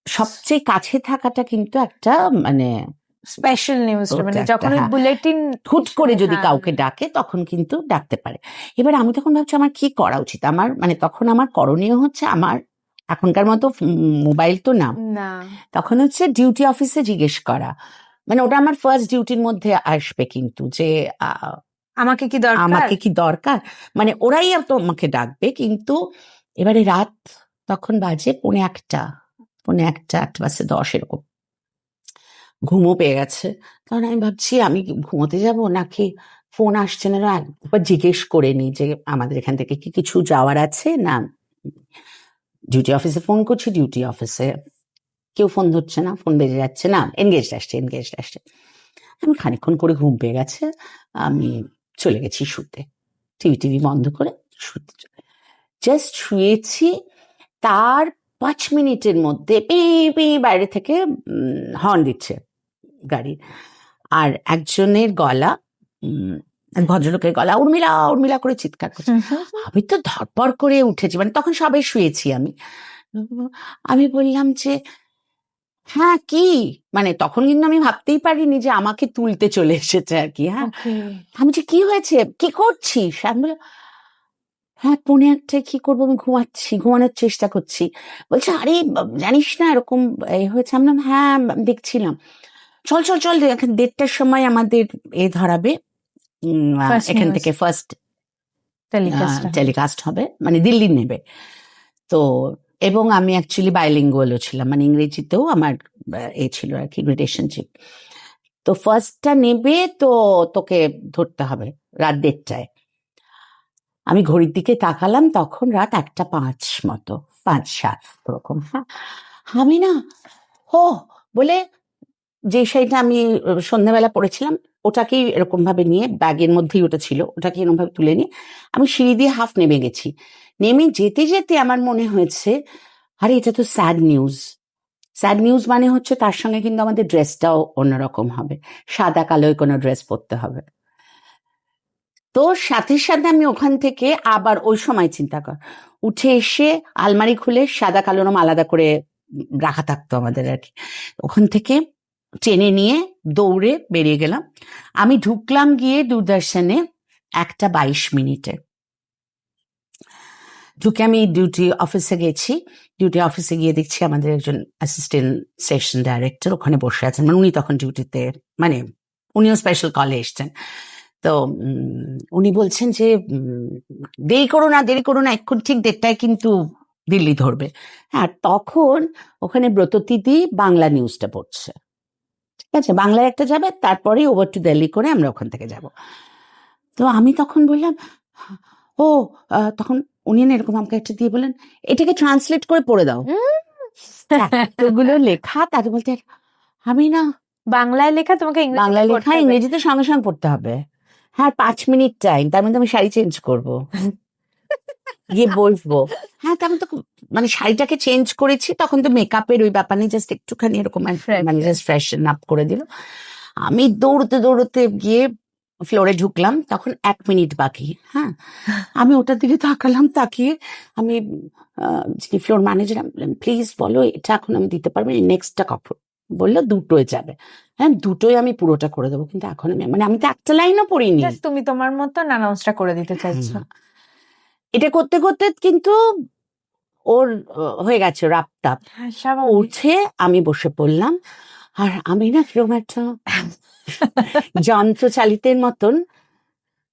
সবচেয়ে কাছে থাকাটা কিন্তু একটা মানে স্পেশাল নিউজটা, মানে ওটা একটা, যখন ওই হ্যাঁ। বুলেটিন হুট করে যদি হ্যাঁ। কাউকে ডাকে তখন কিন্তু ডাকতে পারে। এবার আমি তখন ভাবছি আমার কি করা উচিত, আমার মানে তখন আমার করণীয় হচ্ছে, আমার এখনকার মতো মোবাইল তো না, না, তখন হচ্ছে ডিউটি অফিসে জিজ্ঞেস করা, মানে ওটা আমার ফার্স্ট ডিউটির মধ্যে আসবে কিন্তু, যে আমাকে কি দরকার, আমাকে কি দরকার, মানে ওরাই তো আমাকে ডাকবে কিন্তু। এবারে রাত তখন বাজে পৌনে একটা 8:10 এরকম, ঘুমও পেয়ে গেছে। তখন আমি ভাবছি আমি কি ঘুমোতে যাব নাকি ফোন আসছে না, একবার জিজ্ঞেস করে নি যে আমাদের এখান থেকে কি কিছু যাওয়ার আছে না। ডিউটি অফিসে ফোন করছি, ডিউটি অফিসে কেউ ফোন ধরছে না, ফোন বেজে যাচ্ছে না, এনগেজড আসছে। আমি খানিকক্ষণ করে ঘুম পেয়ে গেছে, আমি চলে গেছি শুতে, টিভি বন্ধ করে শুতে, জাস্ট শুয়েছি। তার 5 মিনিটের মধ্যে পি পি বাইরে থেকে হর্ন দিচ্ছে গাড়ির, আর একজনের গলা, এক ভদ্রলোকের গলা উর্মিলা উর্মিলা করে চিৎকার করছে। আমি তো ধরপড় করে উঠেছি, মানে তখন সবাই শুয়েছি আমি। আমি বললাম যে হ্যাঁ কি, মানে তখন কিন্তু আমি ভাবতেই পারিনি যে আমাকে তুলতে চলে এসেছে আর কি। হ্যাঁ, আমি যে কি হয়েছে, কি করছিস, আমি বললাম হ্যাঁ 1:45 কি করবো, আমি ঘুমানোর চেষ্টা করছি। বলছে আরে জানিস না এরকম হয়েছে। আমি বললাম হ্যাঁ দেখছিলাম। চল চল চল, এখন 1:30টার সময় আমাদের ধরাবে, First এখান news. থেকে ফার্স্ট টেলিকাস্ট টেলিকাস্ট হবে, মানে দিল্লি নেবে তো। এবং আমি অ্যাকচুয়ালি বাইলিঙ্গুয়ালও ছিলাম, মানে ইংরেজিতেও আমার ছিল আর কি, গ্রেডেশন ছিল। তো ফার্স্টটা নেবে তো তোকে ধরতে হবে রাত 1:30টায়। আমি ঘড়ির দিকে তাকালাম, তখন রাত 1:05 মতো, 5-7 ওরকম। হ্যাঁ, আমি না ও বলে যে শাড়িটা আমি সন্ধ্যাবেলা পরেছিলাম ওটাকেই এরকম ভাবে নিয়ে, ব্যাগের মধ্যেই ওটা ছিল, ওটাকে এরকম ভাবে তুলে নিয়ে আমি সিঁড়ি দিয়ে হাফ নেমে গেছি। নেমে যেতে যেতে আমার মনে হয়েছে আরে এটা তো স্যাড নিউজ মানে হচ্ছে তার সঙ্গে কিন্তু আমাদের ড্রেসটাও অন্যরকম হবে, সাদা কালোয় কোনো ড্রেস পরতে হবে। তো সাথে সাথে আমি ওখান থেকে আবার ওই সময় চিন্তা কর, উঠে এসে আলমারি খুলে সাদা কালো রং আলাদা করে রাখা থাকতো আমাদের আর কি, ওখান থেকে টেনে নিয়ে দৌড়ে বেরিয়ে গেলাম। আমি ঢুকলাম গিয়ে দূরদর্শনে 1:22 ঢুকে আমি ডিউটি অফিসে গেছি। ডিউটি অফিসে গিয়ে দেখছি আমাদের একজন অ্যাসিস্ট্যান্ট সেশন ডাইরেক্টর ওখানে বসে আছেন, মানে উনি তখন ডিউটিতে, মানে উনিও স্পেশাল কলে এসছেন। তো উনি বলছেন যে দেরি করো না, এখন ঠিক 1:30টায় কিন্তু দিল্লি ধরবে। হ্যাঁ, তখন ওখানে ব্রততিদি বাংলা নিউজটা পড়ছে, ঠিক আছে, বাংলায় একটা যাবে, তারপরে ওভার টু দিল্লি করে আমরা ওখান থেকে যাব। তো আমি তখন বললাম ও, তখন উনি না এরকম আমাকে একটা দিয়ে বললেন এটাকে ট্রান্সলেট করে পড়ে দাও। এতগুলো লেখা, তার বলতে আমি না বাংলায় লেখা, তোমাকে বাংলায় লেখা ইংরেজিতে সঙ্গে সঙ্গে পড়তে হবে। হ্যাঁ 5 মিনিট টাইম, তার মধ্যে আমি শাড়ি চেঞ্জ করব, গিয়ে বসবো। হ্যাঁ তেমন তো, মানে শাড়িটাকে চেঞ্জ করেছি, তখন তো মেকআপের ওই ব্যাপার নেই, জাস্ট একটুখানি এরকম মানে জাস্ট ফ্রেশন আপ করে দিল। আমি দৌড়তে গিয়ে ফ্লোরে ঢুকলাম, তখন 1 মিনিট বাকি। হ্যাঁ, আমি ওটার দিকে তাকালাম, তাকিয়ে আমি ফ্লোর ম্যানেজার প্লিজ বলো এটা এখন আমি দিতে পারবো, নেক্সটটা কখন, বললো 2টোয় যাবে। হ্যাঁ 2টোয় আমি পুরোটা করে দেবো, কিন্তু এখন আমি, মানে আমি তো একটা লাইনও পড়িনি। তুমি তোমার মতো অ্যানাউন্সটা করে দিতে চাইছো। এটা করতে করতে কিন্তু ওর হয়ে গেছে রাপটাপ, উঠে আমি বসে পড়লাম। আর আমি না কিরকম একটা যন্ত্রচালিতের মতন,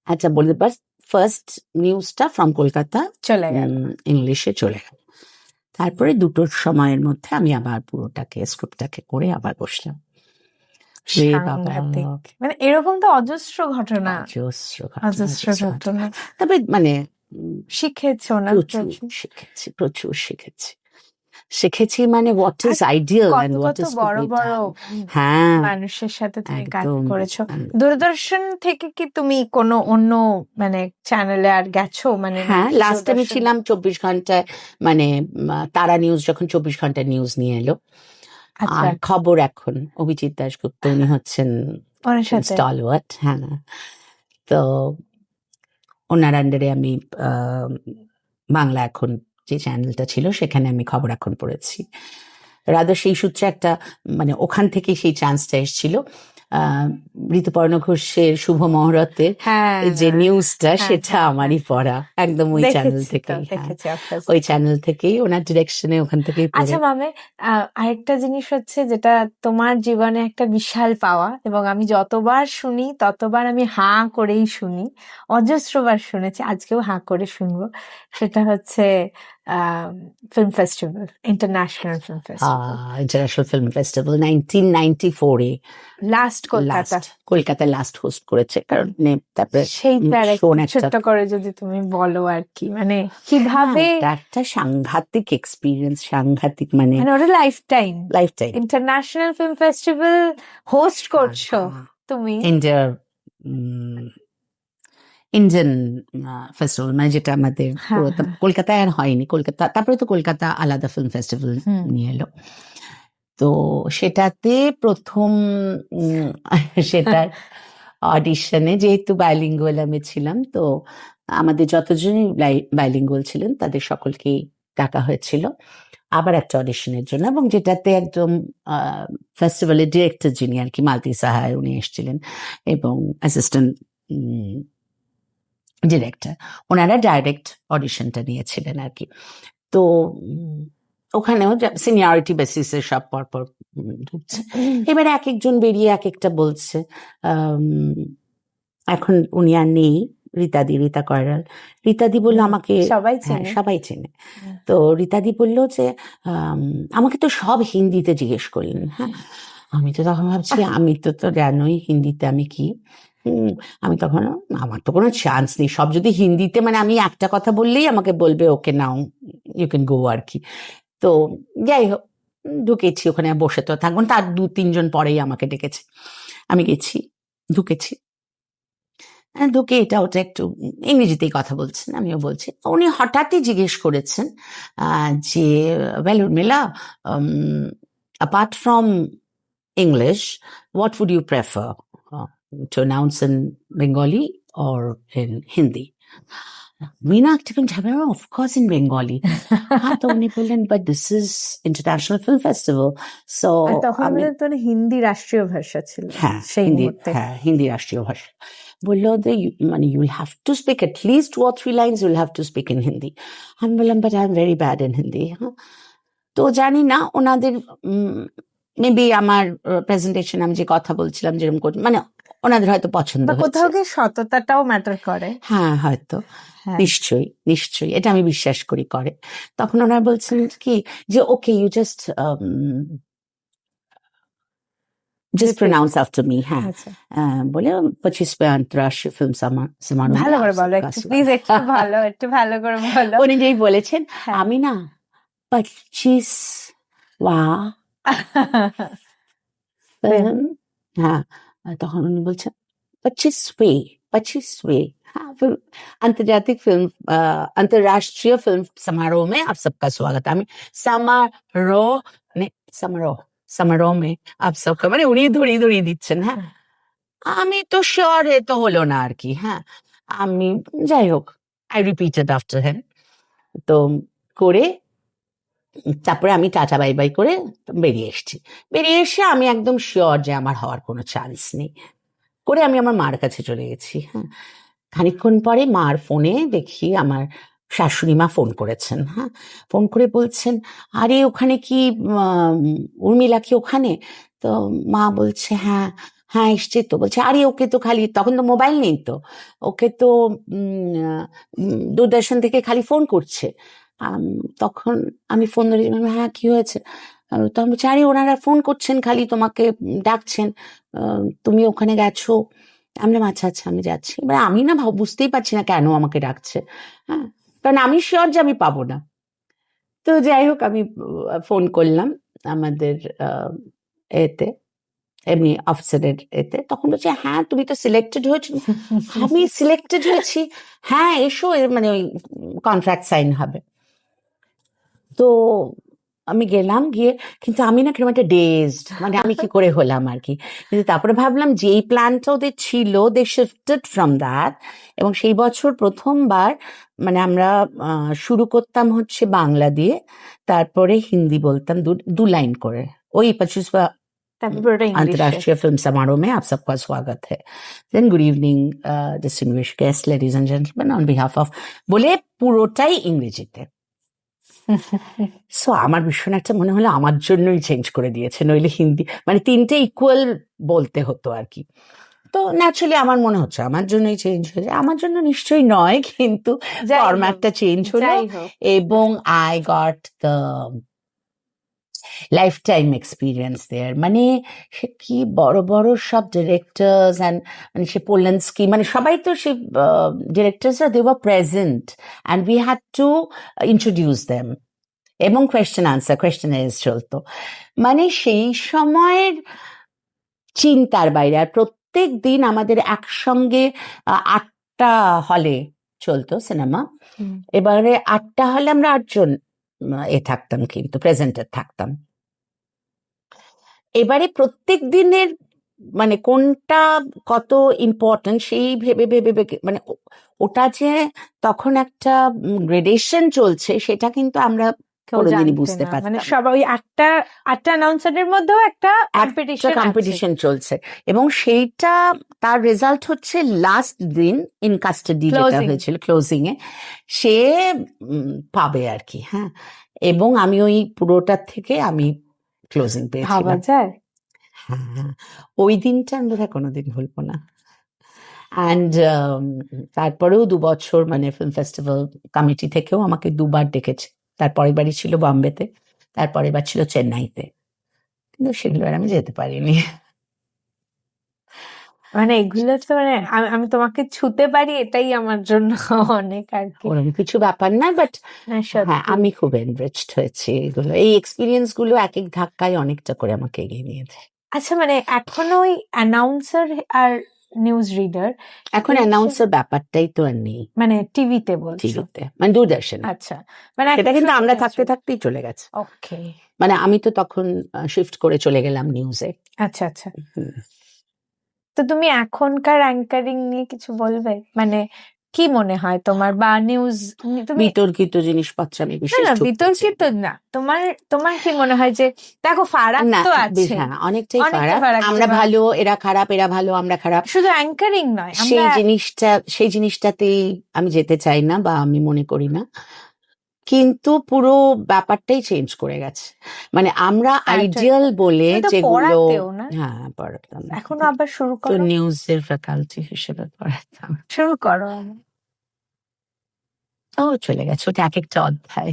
আচ্ছা বলতে পার, ফার্স্ট নিউজটা ফ্রম কলকাতা চলে গেল, ইংলিশে চলে গেল। তারপরে 2টোর সময়ের মধ্যে আমি আবার পুরোটাকে স্ক্রিপ্টটাকে করে আবার বসলাম। মানে এরকম তো অজস্র ঘটনা, ঘটনা। তবে মানে শিখেছো না? প্রচুর শিখেছি, মানে what is ideal and what is বড় বড় হ্যাঁ মানুষের সাথে তুমি কাজ করেছো। দূরদর্শন থেকে কি তুমি কোনো অন্য মানে চ্যানেলে আর গেছো? মানে হ্যাঁ, লাস্ট আমি ছিলাম 24 ঘন্টায়, মানে তারা নিউজ যখন 24 ঘন্টা নিউজ নিয়ে এলো। আর খবর এখন অভিজিৎ দাশগুপ্ত, উনি হচ্ছেন স্টলওয়ার্ট। হ্যাঁ, তো ওনার আন্ডারে আমি বাংলা এখন যে চ্যানেলটা ছিল সেখানে আমি খবর এখন পড়েছি। রাধা সেই সূত্রে একটা মানে ওখান থেকে সেই চান্সটা এসেছিল। ঋতুপর্ণ ঘোষের শুভ মহরতের হ্যাঁ যে নিউজটা হ্যাঁ, সেটা হ্যাঁ, আমারই পড়া, একদম ওই চ্যানেল দেখেছি তো, থেকেই। হ্যাঁ, দেখেছি of course। ওই চ্যানেল থেকেই ওনার ডিরেকশনে ওখান থেকেই পড়ে। আচ্ছা মামে, আরেকটা জিনিস হচ্ছে যেটা তোমার জীবনে একটা বিশাল পাওয়া, এবং আমি যতবার শুনি ততবার আমি হাঁ করেই শুনি, অজস্রবার শুনেছি, আজকেও হাঁ করে শুনবো। সেটা হচ্ছে film festival, international film festival, international film festival 1994-এ লাস্ট কলকাতা। কলকাতায় লাস্ট হোস্ট করেছে, কারণ তারপরে সেইটার শোন একটু একটা ছোট্ট করে যদি তুমি বলো আর কি, মানে কিভাবে, এটা একটা সাংঘাতিক এক্সপিরিয়েন্স, সাংঘাতিক মানে মানে ওটা life time life time. International film festival host করছো তুমি। ইন্ডিয়ার ইন্ডিয়ান ফেস্টিভ্যাল, মানে যেটা আমাদের হ্যাঁ, কলকাতায় আর হয়নি। কলকাতা, তারপরে তো কলকাতা আলাদা ফিল্ম ফেস্টিভ্যাল নিয়ে এলো। তো সেটাতে প্রথম সেটার অডিশনে, যেহেতু বাইলিঙ্গুয়াল আমি ছিলাম, তো আমাদের যতজনই বাইলিঙ্গুয়াল ছিলেন তাদের সকলকেই ডাকা হয়েছিল আবার একটা অডিশনের জন্য, এবং যেটাতে একদম ফেস্টিভ্যালের ডিরেক্টর যিনি আর কি, মালতি সাহায়, উনি এসেছিলেন, এবং অ্যাসিস্ট্যান্ট ডিরেক্টর, ওনারা ডাইরেক্ট অডিশনটা নিয়েছিলেন আর কি। তো ওখানেও সিনিয়রিটি বেসিসে সব পরপর ঢুকছে। এবার এক একজন বেরিয়ে এক একটা বলছে। এখন উনি আর নেই, রীতা কয়রাল। রীতাদি বললো আমাকে, সবাই হ্যাঁ চেনে। সবাই চেনে। তো রীতাদি বললো যে আমাকে তো সব হিন্দিতে জিজ্ঞেস করলেন। হ্যাঁ, আমি তো তখন ভাবছি আমি তো জানোই হিন্দিতে আমি কি। আমি তখন, আমার তো কোনো চান্স নেই, সব যদি হিন্দিতে, মানে আমি একটা কথা বললেই আমাকে বলবে ওকে নাও ইউ ক্যান গো আর কি। তো যাই হোক, ঢুকেছি ওখানে, বসে তো থাকবো, তার 2-3 জন পরেই আমাকে ডেকেছে। আমি গেছি, ঢুকেছি, ঢুকে এটা ওটা একটু ইংরেজিতেই কথা বলছেন, আমিও বলছি। উনি হঠাৎই জিজ্ঞেস করেছেন যে well Urmila, apart from English, what would you prefer to announce in Bengali or in Hindi? Mina একটুখানি ঝামেলা, অফকোর্স ইন বেঙ্গলি। হ্যাঁ, তো উনি বললেন but this is international film festival, so তখন আমাদের তো হিন্দি রাষ্ট্রীয় ভাষা ছিল হ্যাঁ সেই হিন্দি, মুহূর্তে। হ্যাঁ হিন্দি রাষ্ট্রীয় ভাষা। বললো যে মানে you'll have to speak at least 2 or 3 lines, you'll have to speak in Hindi. আমি বললাম but I am very bad in Hindi. হ্যাঁ, তো জানি না ওনাদের মেবি আমার প্রেজেন্টেশন, আমি যে কথা বলছিলাম যেরকম মানে ওনাদের হয়তো পছন্দ বা কোথাও হয়েছে। গিয়ে সততাটাও ম্যাটার করে। হ্যাঁ হয়তো, হ্যাঁ। নিশ্চয়ই নিশ্চয়ই, এটা আমি বিশ্বাস করি করে। তখন ওনারা বলছেন কি যে okay you just pronounce after me। হ্যাঁ, আচ্ছা, বলে 25वें अंतर्राष्ट्रीय फिल्म समारोह ভালো में করে आप বলো सबका একটু, स्वागत। প্লিজ একটু ভালো, একটু ভালো করে বলো। উনি যেই বলেছেন, হ্যাঁ। আমি না 25वां फिल्म, হ্যাঁ, তখন উনি বলছেন 25वें हाँ, अंतर्राष्ट्रीय फिल्म समारोह में आप सबका स्वागत। আমি समारोह में आप सबका, মানে উনি ধরিয়ে দিচ্ছেন। হ্যাঁ, আমি তো শিওর এ তো হলো না আর কি। হ্যাঁ, আমি যাই হোক, আই রিপিটেড আফটার হিম। তো করে তারপরে আমি টাটা বাই বাই করে বেরিয়ে এসেছি। বেরিয়ে এসে আমি একদম শিওর যে আমার হওয়ার কোনো চান্স নেই করে আমি আমার মার কাছে চলে গেছি। হ্যাঁ, খানিকক্ষণ পরে মার ফোনে দেখি আমার শাশুড়ি মা ফোন করেছেন। হ্যাঁ, ফোন করে বলছেন আরে ওখানে কি উর্মিলা কি ওখানে? তো মা বলছে হ্যাঁ হ্যাঁ এসছে তো। বলছে আরে ওকে তো খালি, তখন তো মোবাইল নেই, তো ওকে তো দূরদর্শন থেকে খালি ফোন করছে। তখন আমি ফোন ধরে, হ্যাঁ কি হয়েছে? তখন বলছে আরে ওনারা ফোন করছেন, খালি তোমাকে ডাকছেন, তুমি ওখানে গেছো। আমি আচ্ছা আচ্ছা আমি যাচ্ছি। এবার আমি না বুঝতেই পারছি না কেন আমাকে ডাকছে। হ্যাঁ, কারণ আমি শিওর যে আমি পাবো না। তো যাই হোক, আমি ফোন করলাম আমাদের এতে, এমনি অফিসারের এতে। তখন বলছে হ্যাঁ তুমি তো সিলেক্টেড হয়েছো। আমি সিলেক্টেড হয়েছি? হ্যাঁ এসো, মানে ওই কন্ট্রাক্ট সাইন হবে। তো আমি গেলাম, গিয়ে কিন্তু আমি না কিরকম একটা ডেজড, মানে আমি কি করে হলাম আর কি। কিন্তু তারপরে ভাবলাম যে এই প্ল্যানটা ওদের ছিল, দে শিফটেড ফ্রম দ্যাট। এবং সেই বছর প্রথমবার মানে আমরা শুরু করতাম হচ্ছে বাংলা দিয়ে, তারপরে হিন্দি বলতাম দু লাইন করে। ওই 25वां তারপর ওটা ইংলিশে। अंतर्राष्ट्रीय फिल्म समारोह में आप सबका स्वागत है। Then good evening distinguished guest, ladies and gentleman, on behalf of, বলে পুরোটাই ইংরেজিতে। সো আমার ভীষণ একটা মনে হলো আমার জন্যই চেঞ্জ করে দিয়েছে, নইলে হিন্দি মানে তিনটে ইকুয়াল বলতে হতো আর কি। তো ন্যাচারালি আমার মনে হচ্ছে আমার জন্যই চেঞ্জ হয়েছে, আমার জন্য নিশ্চয়ই নয়, কিন্তু যাই হোক, ফরম্যাটটা চেঞ্জ হলো যাই হোক। এবং I got the lifetime experience there. মানে সে কি বড় বড় সব ডিরেক্টরস অ্যান্ড মানে সে পোল্যান্সকি, মানে সবাই তো সে ডিরেক্টরসরা they were present and we had to introduce them, এবং কোয়েশ্চেন আনসার চলতো। মানে সেই সময়ের চিন্তার বাইরে। আর প্রত্যেক দিন আমাদের একসঙ্গে 8টা হলে চলতো সিনেমা। এবারে 8টা হলে আমরা 8জন থাকতাম, কিন্তু প্রেজেন্টার থাকতাম। এবারে প্রত্যেক দিনের মানে কোনটা কত ইম্পর্টেন্ট সেই ভেবে ভেবে মানে ওটা যে তখন একটা গ্রেডেশন চলছে সেটা কিন্তু আমরা কোনোদিনই বুঝতে পারতাম মানে সবাই ওই 8টা অ্যানাউন্সারের মধ্যেও একটা কম্পিটিশন চলছে। এবং সেইটা তার রেজাল্ট হচ্ছে লাস্ট দিন ইন কাস্টাডি যেটা হয়েছিল ক্লোজিং এ, সে পাবে আর কি। হ্যাঁ, এবং আমি ওই পুরোটার থেকে আমি ক্লোজিং পেয়েছিলাম। হ্যাঁ, ওই দিনটা আমরা কোনোদিন ভুলবো না। অ্যান্ড তারপরেও 2 বছর মানে ফিল্ম ফেস্টিভ্যাল কমিটি থেকেও আমাকে 2বার ডেকেছে। তারপরের বাড়ি ছিল বম্বেতে, তারপরের বার ছিল চেন্নাইতে, কিন্তু সেগুলো আর আমি যেতে পারিনি। মানে এগুলো তো মানে আমি তোমাকে ছুতে পারি এটাই আমার জন্য অনেক আর কি। ওরকম কিছু ব্যাপার না, বাট হ্যাঁ আমি খুব এনরিচড হয়েছি এগুলো, এই এক্সপিরিয়েন্স গুলো এক এক ধাক্কায় অনেকটা করে আমাকে এগিয়ে নিয়েছে। আচ্ছা, মানে এখনো ওই অ্যানাউন্সার আর নিউজ রিডার, এখন অ্যানাউন্সার ব্যাপারটাই তো আর নেই, মানে টিভিতে বলছো? টিভিতে মানে দূরদর্শন। আচ্ছা, মানে সেটা কিন্তু আমরা থাকতে থাকতেই চলে গেছে। ওকে, মানে আমি তো তখন শিফট করে চলে গেলাম নিউজে। আচ্ছা আচ্ছা। তো তুমি এখনকার অ্যাঙ্কারিং নিয়ে কিছু বলবে? মানে কি মনে হয় তোমার, বা নিউজ বিতর্কিত জিনিসপত্র আমি বিশেষ বিতর্কিত না, তোমার কি মনে হয় যে দেখো ফারাক তো আছে? হ্যাঁ, অনেকটাই ফারাক। আমরা ভালো, এরা খারাপ, এরা ভালো, আমরা খারাপ। শুধু অ্যাঙ্কারিং নয়, সেই জিনিসটাতেই আমি যেতে চাই না বা আমি মনে করি না, কিন্তু পুরো ব্যাপারটাই চেঞ্জ করে গেছে। মানে আমরা আইডিয়াল বলে যেগুলো, হ্যাঁ পড়াতাম, এখন আবার শুরু করো, নিউজের ফ্যাকাল্টি হিসেবে পড়াতাম। শুরু করো। ও চলে গেছে, ওটা এক একটা অধ্যায়।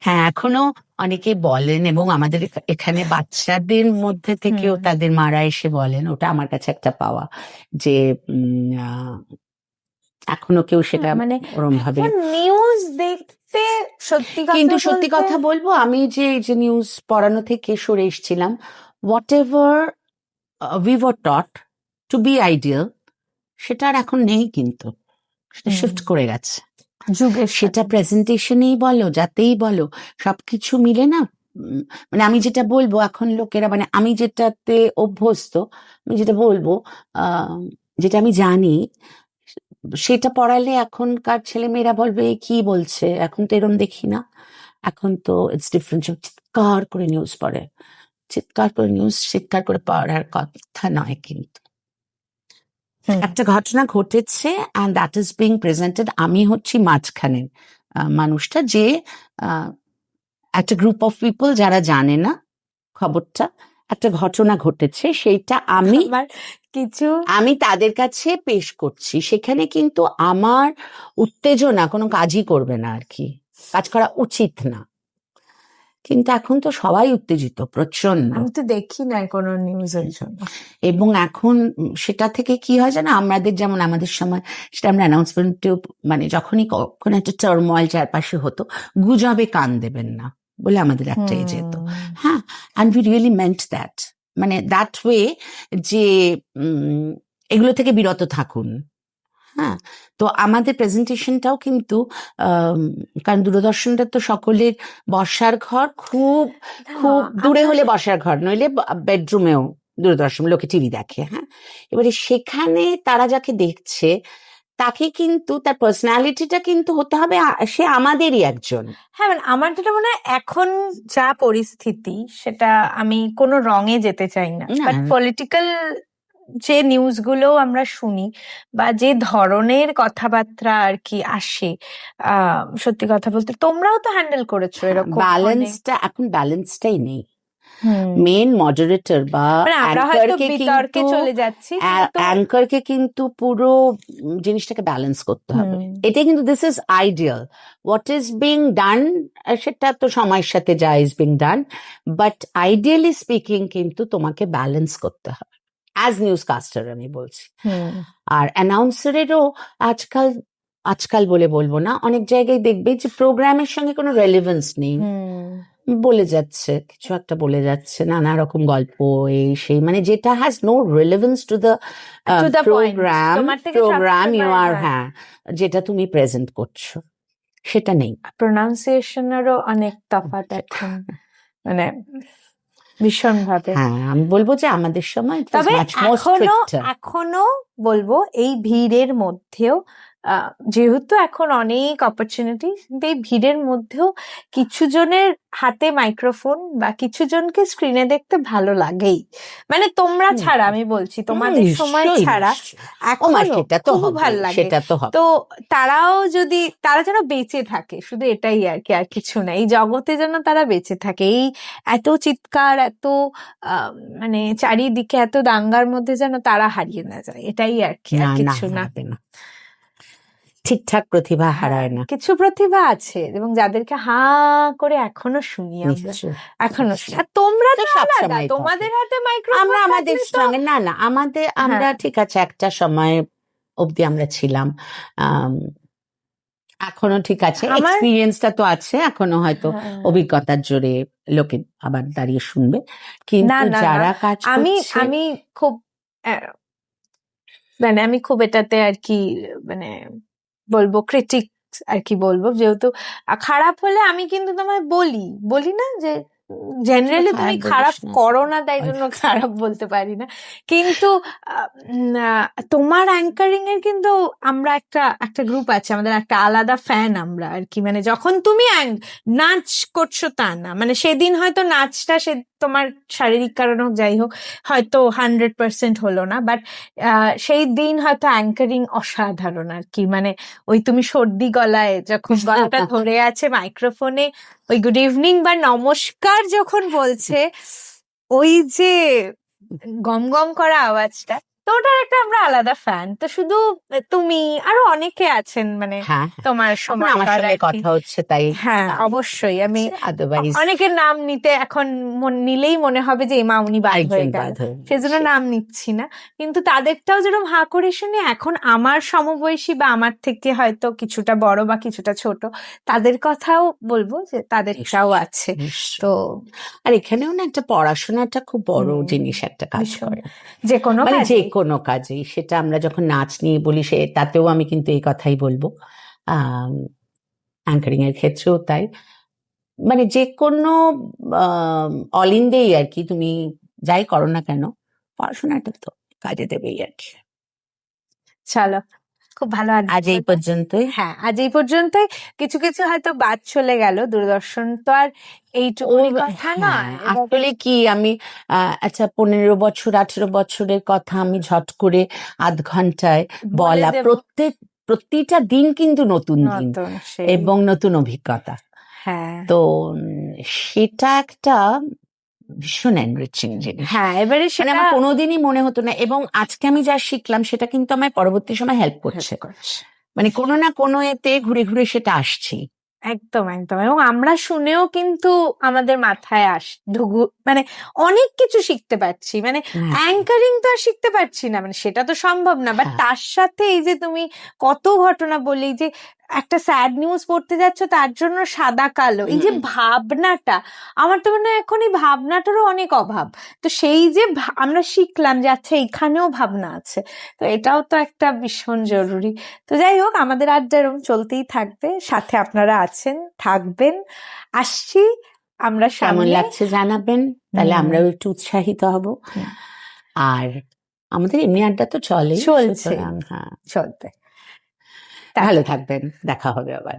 হ্যাঁ, এখনো অনেকেই বলেন, এবং আমাদের এখানে বাচ্চাদের মধ্যে থেকেও তাদের মারা এসে বলেন, ওটা আমার কাছে একটা পাওয়া, যে এখনো কেউ সেটা মানে ওরম ভাবে নিউজ দেখতে। কিন্তু সত্যি কথা বলবো, আমি যে নিউজ পড়ানো থেকে সরে এসেছিলাম, whatever we were taught to be ideal, সেটা আর এখন নেই, কিন্তু সেটা শিফট করে গেছে যুগের। সেটা প্রেজেন্টেশনেই বলো, যাতেই বলো, সবকিছু মিলে না। মানে আমি যেটা বলবো এখন লোকেরা, মানে আমি যেটাতে অভ্যস্ত, আমি যেটা বলবো, যেটা আমি জানি, সেটা পড়ালে এখনকার ছেলে মেয়েরা বলবে কি বলছে, এখন তো এরম দেখি না, এখন তো ইটস ডিফারেন্ট। চিৎকার করে নিউজ পড়ে, চিৎকার করে পড়ার কথা নয়, কিন্তু একটা ঘটনা ঘটেছে and that is being presented. আমি হচ্ছি মাঝখানে মানুষটা, যে একটা গ্রুপ অফ পিপল যারা জানে না খবরটা, একটা ঘটনা ঘটেছে, সেইটা আমি তাদের কাছে পেশ করছি। সেখানে কিন্তু আমার উত্তেজনা কোনো কাজই করবে না আর কি, কাজ করা উচিত না, কিন্তু এখন তো সবাই উত্তেজিত প্রচন্ড। আমি তো দেখি না কোনো নিউজের জন্য। এবং এখন সেটা থেকে কি হয় জানো, যেমন আমাদের সময় সেটা আমরা অ্যানাউন্সমেন্টেও, মানে যখনই কোনো একটা টার্ময়েল চারপাশে হতো, গুজবে কান দেবেন না বলে আমাদের একটা যেত। হ্যাঁ, and we really meant that, মানে দ্যাট ওয়ে, যে এগুলো থেকে বিরত থাকুন। হ্যাঁ, তো আমাদের প্রেজেন্টেশনটাও কিন্তু কারণ দূরদর্শনটা তো সকলের বসার ঘর, খুব খুব দূরে হলে বসার ঘর, নইলে বেডরুমেও দূরদর্শন লোকে টিভি দেখে। হ্যাঁ, এবারে সেখানে তারা যাকে দেখছে তাকে কিন্তু তার পার্সোনালিটিটা কিন্তু হতে হবে সে আমাদেরই একজন। হ্যাঁ, মানে আমার যেটা মনে হয় এখন যা পরিস্থিতি, সেটা আমি কোনো রঙে যেতে চাই না, না। বাট পলিটিক্যাল যে নিউজগুলো আমরা শুনি বা যে ধরনের কথাবার্তা আর কি আসে, সত্যি কথা বলতে তোমরাও তো হ্যান্ডেল করেছো এরকম অনেক। এখন ব্যালেন্সটাই নেই। হুম। মেন মডারেটর বা মানে আমরা হয়তো অ্যাঙ্কারকে বিতর্কে কিন্তু চলে যাচ্ছি, কিন্তু অ্যাঙ্কারকে কিন্তু পুরো জিনিসটাকে ব্যালেন্স করতে হবে। এটা কিন্তু this is ideal, what is being done সেটা তো সময়ের সাথে যা is being done, but ideally speaking কিন্তু তোমাকে ব্যালেন্স করতে হবে অ্যাজ নিউজ কাস্টার আমি বলছি। আর অ্যানাউন্সারেরও আজকাল আজকাল বলে বলবো না, অনেক জায়গায় দেখবে যে প্রোগ্রামের সঙ্গে কোনো রেলেভেন্স নেই, বলে যাচ্ছে কিছু একটা বলে যাচ্ছে, নানা রকম গল্প এই সেই, মানে যেটা has no relevance to the programme you are, হ্যাঁ, যেটা তুমি প্রেজেন্ট করছো সেটা নেই। প্রোনাউন্সিয়েশনেরও অনেক তফাৎ এখন, মানে ভীষণ ভাবে। হ্যাঁ, আমি বলবো যে আমাদের সময় তবে এখনো বলবো এই ভিড়ের মধ্যেও, যেহেতু এখন অনেক অপরচুনিটি, এই ভিড়ের মধ্যেও কিছু জনের হাতে মাইক্রোফোন বা কিছু জনকে স্ক্রিনে দেখতে ভালো লাগেই, মানে তোমরা ছাড়া আমি বলছি, তোমাদের সময় ছাড়া এখনো খুব ভালো লাগে। তো তারা যেন বেঁচে থাকে, শুধু এটাই আর কি, আর কিছু না, এই জগতে যেন তারা বেঁচে থাকে। এই এত চিৎকার, এত মানে চারিদিকে এত দাঙ্গার মধ্যে যেন তারা হারিয়ে না যায়, এটাই আর কি, আর কিছু না। ঠিকঠাক প্রতিভা হারায় না, কিছু প্রতিভা আছে এবং যাদেরকে হা করে এখনো শুনি আমরা, এখনো শুনি। আর তোমরা তো আলাদা, তোমাদের হাতে মাইক্রোফোন, আমরা আমাদের সঙ্গে না আমরা ঠিক আছে একটা সময় অবধি আমরা ছিলাম, এখনো ঠিক আছে, এক্সপিরিয়েন্সটা তো আছে, এখনো হয়তো অভিজ্ঞতার জোরে লোকে আবার দাঁড়িয়ে শুনবে, কিন্তু যারা কাজ করছে, আমি খুব মানে আমি খুব এটাতে আর কি মানে বলবো ক্রিটিক আর কি বলবো, যেহেতু খারাপ হলে আমি কিন্তু তোমায় বলি না যে জেনারেলি তুমি খারাপ করো না, তাই জন্য খারাপ বলতে পারি না, কিন্তু তোমার অ্যাঙ্কারিং এর কিন্তু আমরা একটা গ্রুপ আছে আমাদের, একটা আলাদা ফ্যান আমরা আর কি, মানে যখন তুমি নাচ করছো তা না, মানে সেদিন হয়তো নাচটা তোমার শারীরিক কারণ হোক যাই হোক হয়তো 100% হলো না, বাট সেই দিন হয়তো অ্যাঙ্কারিং অসাধারণ আর কি, মানে ওই তুমি সর্দি গলায় যখন গলাটা ধরে আছে মাইক্রোফোনে, ওই গুড ইভিনিং বা নমস্কার যখন বলছে, ওই যে গম গম করা আওয়াজটা, তো ওটার একটা আমরা আলাদা ফ্যান। তো শুধু তুমি, আরো অনেকে আছেন, মানে তোমার সময় আমার সঙ্গে কথা হচ্ছে তাই, হ্যাঁ অবশ্যই, আমি অনেকের নাম নিতে এখন নিলেই মনে হবে যে মা উনি বাদ হয়ে গেল, সেজন্য নাম নিচ্ছি না, কিন্তু তাদেরটাও যেরকম হা করে শুনি, এখন আমার সমবয়সী বা আমার থেকে হয়তো কিছুটা বড় বা কিছুটা ছোট, তাদের কথাও বলবো যে তাদেরটাও আছে। তো আর এখানেও না একটা পড়াশোনাটা খুব বড় জিনিস, একটা কাজ করে যে কোনো কাজেই, সেটা আমরা যখন নাচ নিয়ে বলি তাতেও আমি কিন্তু এই কথাই বলবো, অ্যাঙ্কারিং এর ক্ষেত্রেও তাই, মানে যে কোনো অলিন্দেই আর কি, তুমি যাই করো না কেন পড়াশোনাটা তো কাজে দেবেই আর কি। চলো, খুব ভালো, আজ এই পর্যন্তই। হ্যাঁ, আজ এই পর্যন্তই। কিছু কিছু হয়তো বাদ চলে গেল, দূরদর্শন তো আর এইটুকু কথা নয়। আসলে কি আমি আচ্ছা 15 বছর 18 বছরের কথা আমি ঝট করে আধ ঘন্টায় বলা, প্রতিটা দিন কিন্তু নতুন দিন এবং নতুন অভিজ্ঞতা, তো সেটা একটা ভীষণ এনরিচিং জিনিস। হ্যাঁ, এবারে সেটা আমার কোনোদিনই মনে হতো না, এবং আজকে আমি যা শিখলাম সেটা কিন্তু আমায় পরবর্তী সময় হেল্প করছে, মানে কোনো না কোনো এতে ঘুরে ঘুরে সেটা আসছে। একদম একদম, এবং আমরা শুনেও কিন্তু আমাদের মাথায় মানে অনেক কিছু শিখতে পারছি, মানে অ্যাঙ্কারিং তো আর শিখতে পারছি না, মানে সেটা তো সম্ভব না, বাট তার সাথে এই যে তুমি কত ঘটনা বলি, যে একটা স্যাড নিউজ পড়তে যাচ্ছ তার জন্য সাদা কালো, এই যে ভাবনাটা, আমার তো মনে হয় এখন এই ভাবনাটারও অনেক অভাব। তো সেই যে আমরা শিখলাম যে আচ্ছা এখানেও ভাবনা আছে, তো এটাও তো একটা ভীষণ জরুরি। তো যাই হোক, আমাদের আড্ডা এরকম চলতেই থাকবে, সাথে আপনারা আছেন, থাকবেন। আসছি আমরা কেমন সামনে। লাগছে জানাবেন, তাহলে আমরাও একটু উৎসাহিত হব। আর আমাদের এমনি আড্ডা তো চলেই, চলছে, সুতরাং হ্যাঁ, চলবে। ভালো থাকবেন, দেখা হবে আবার।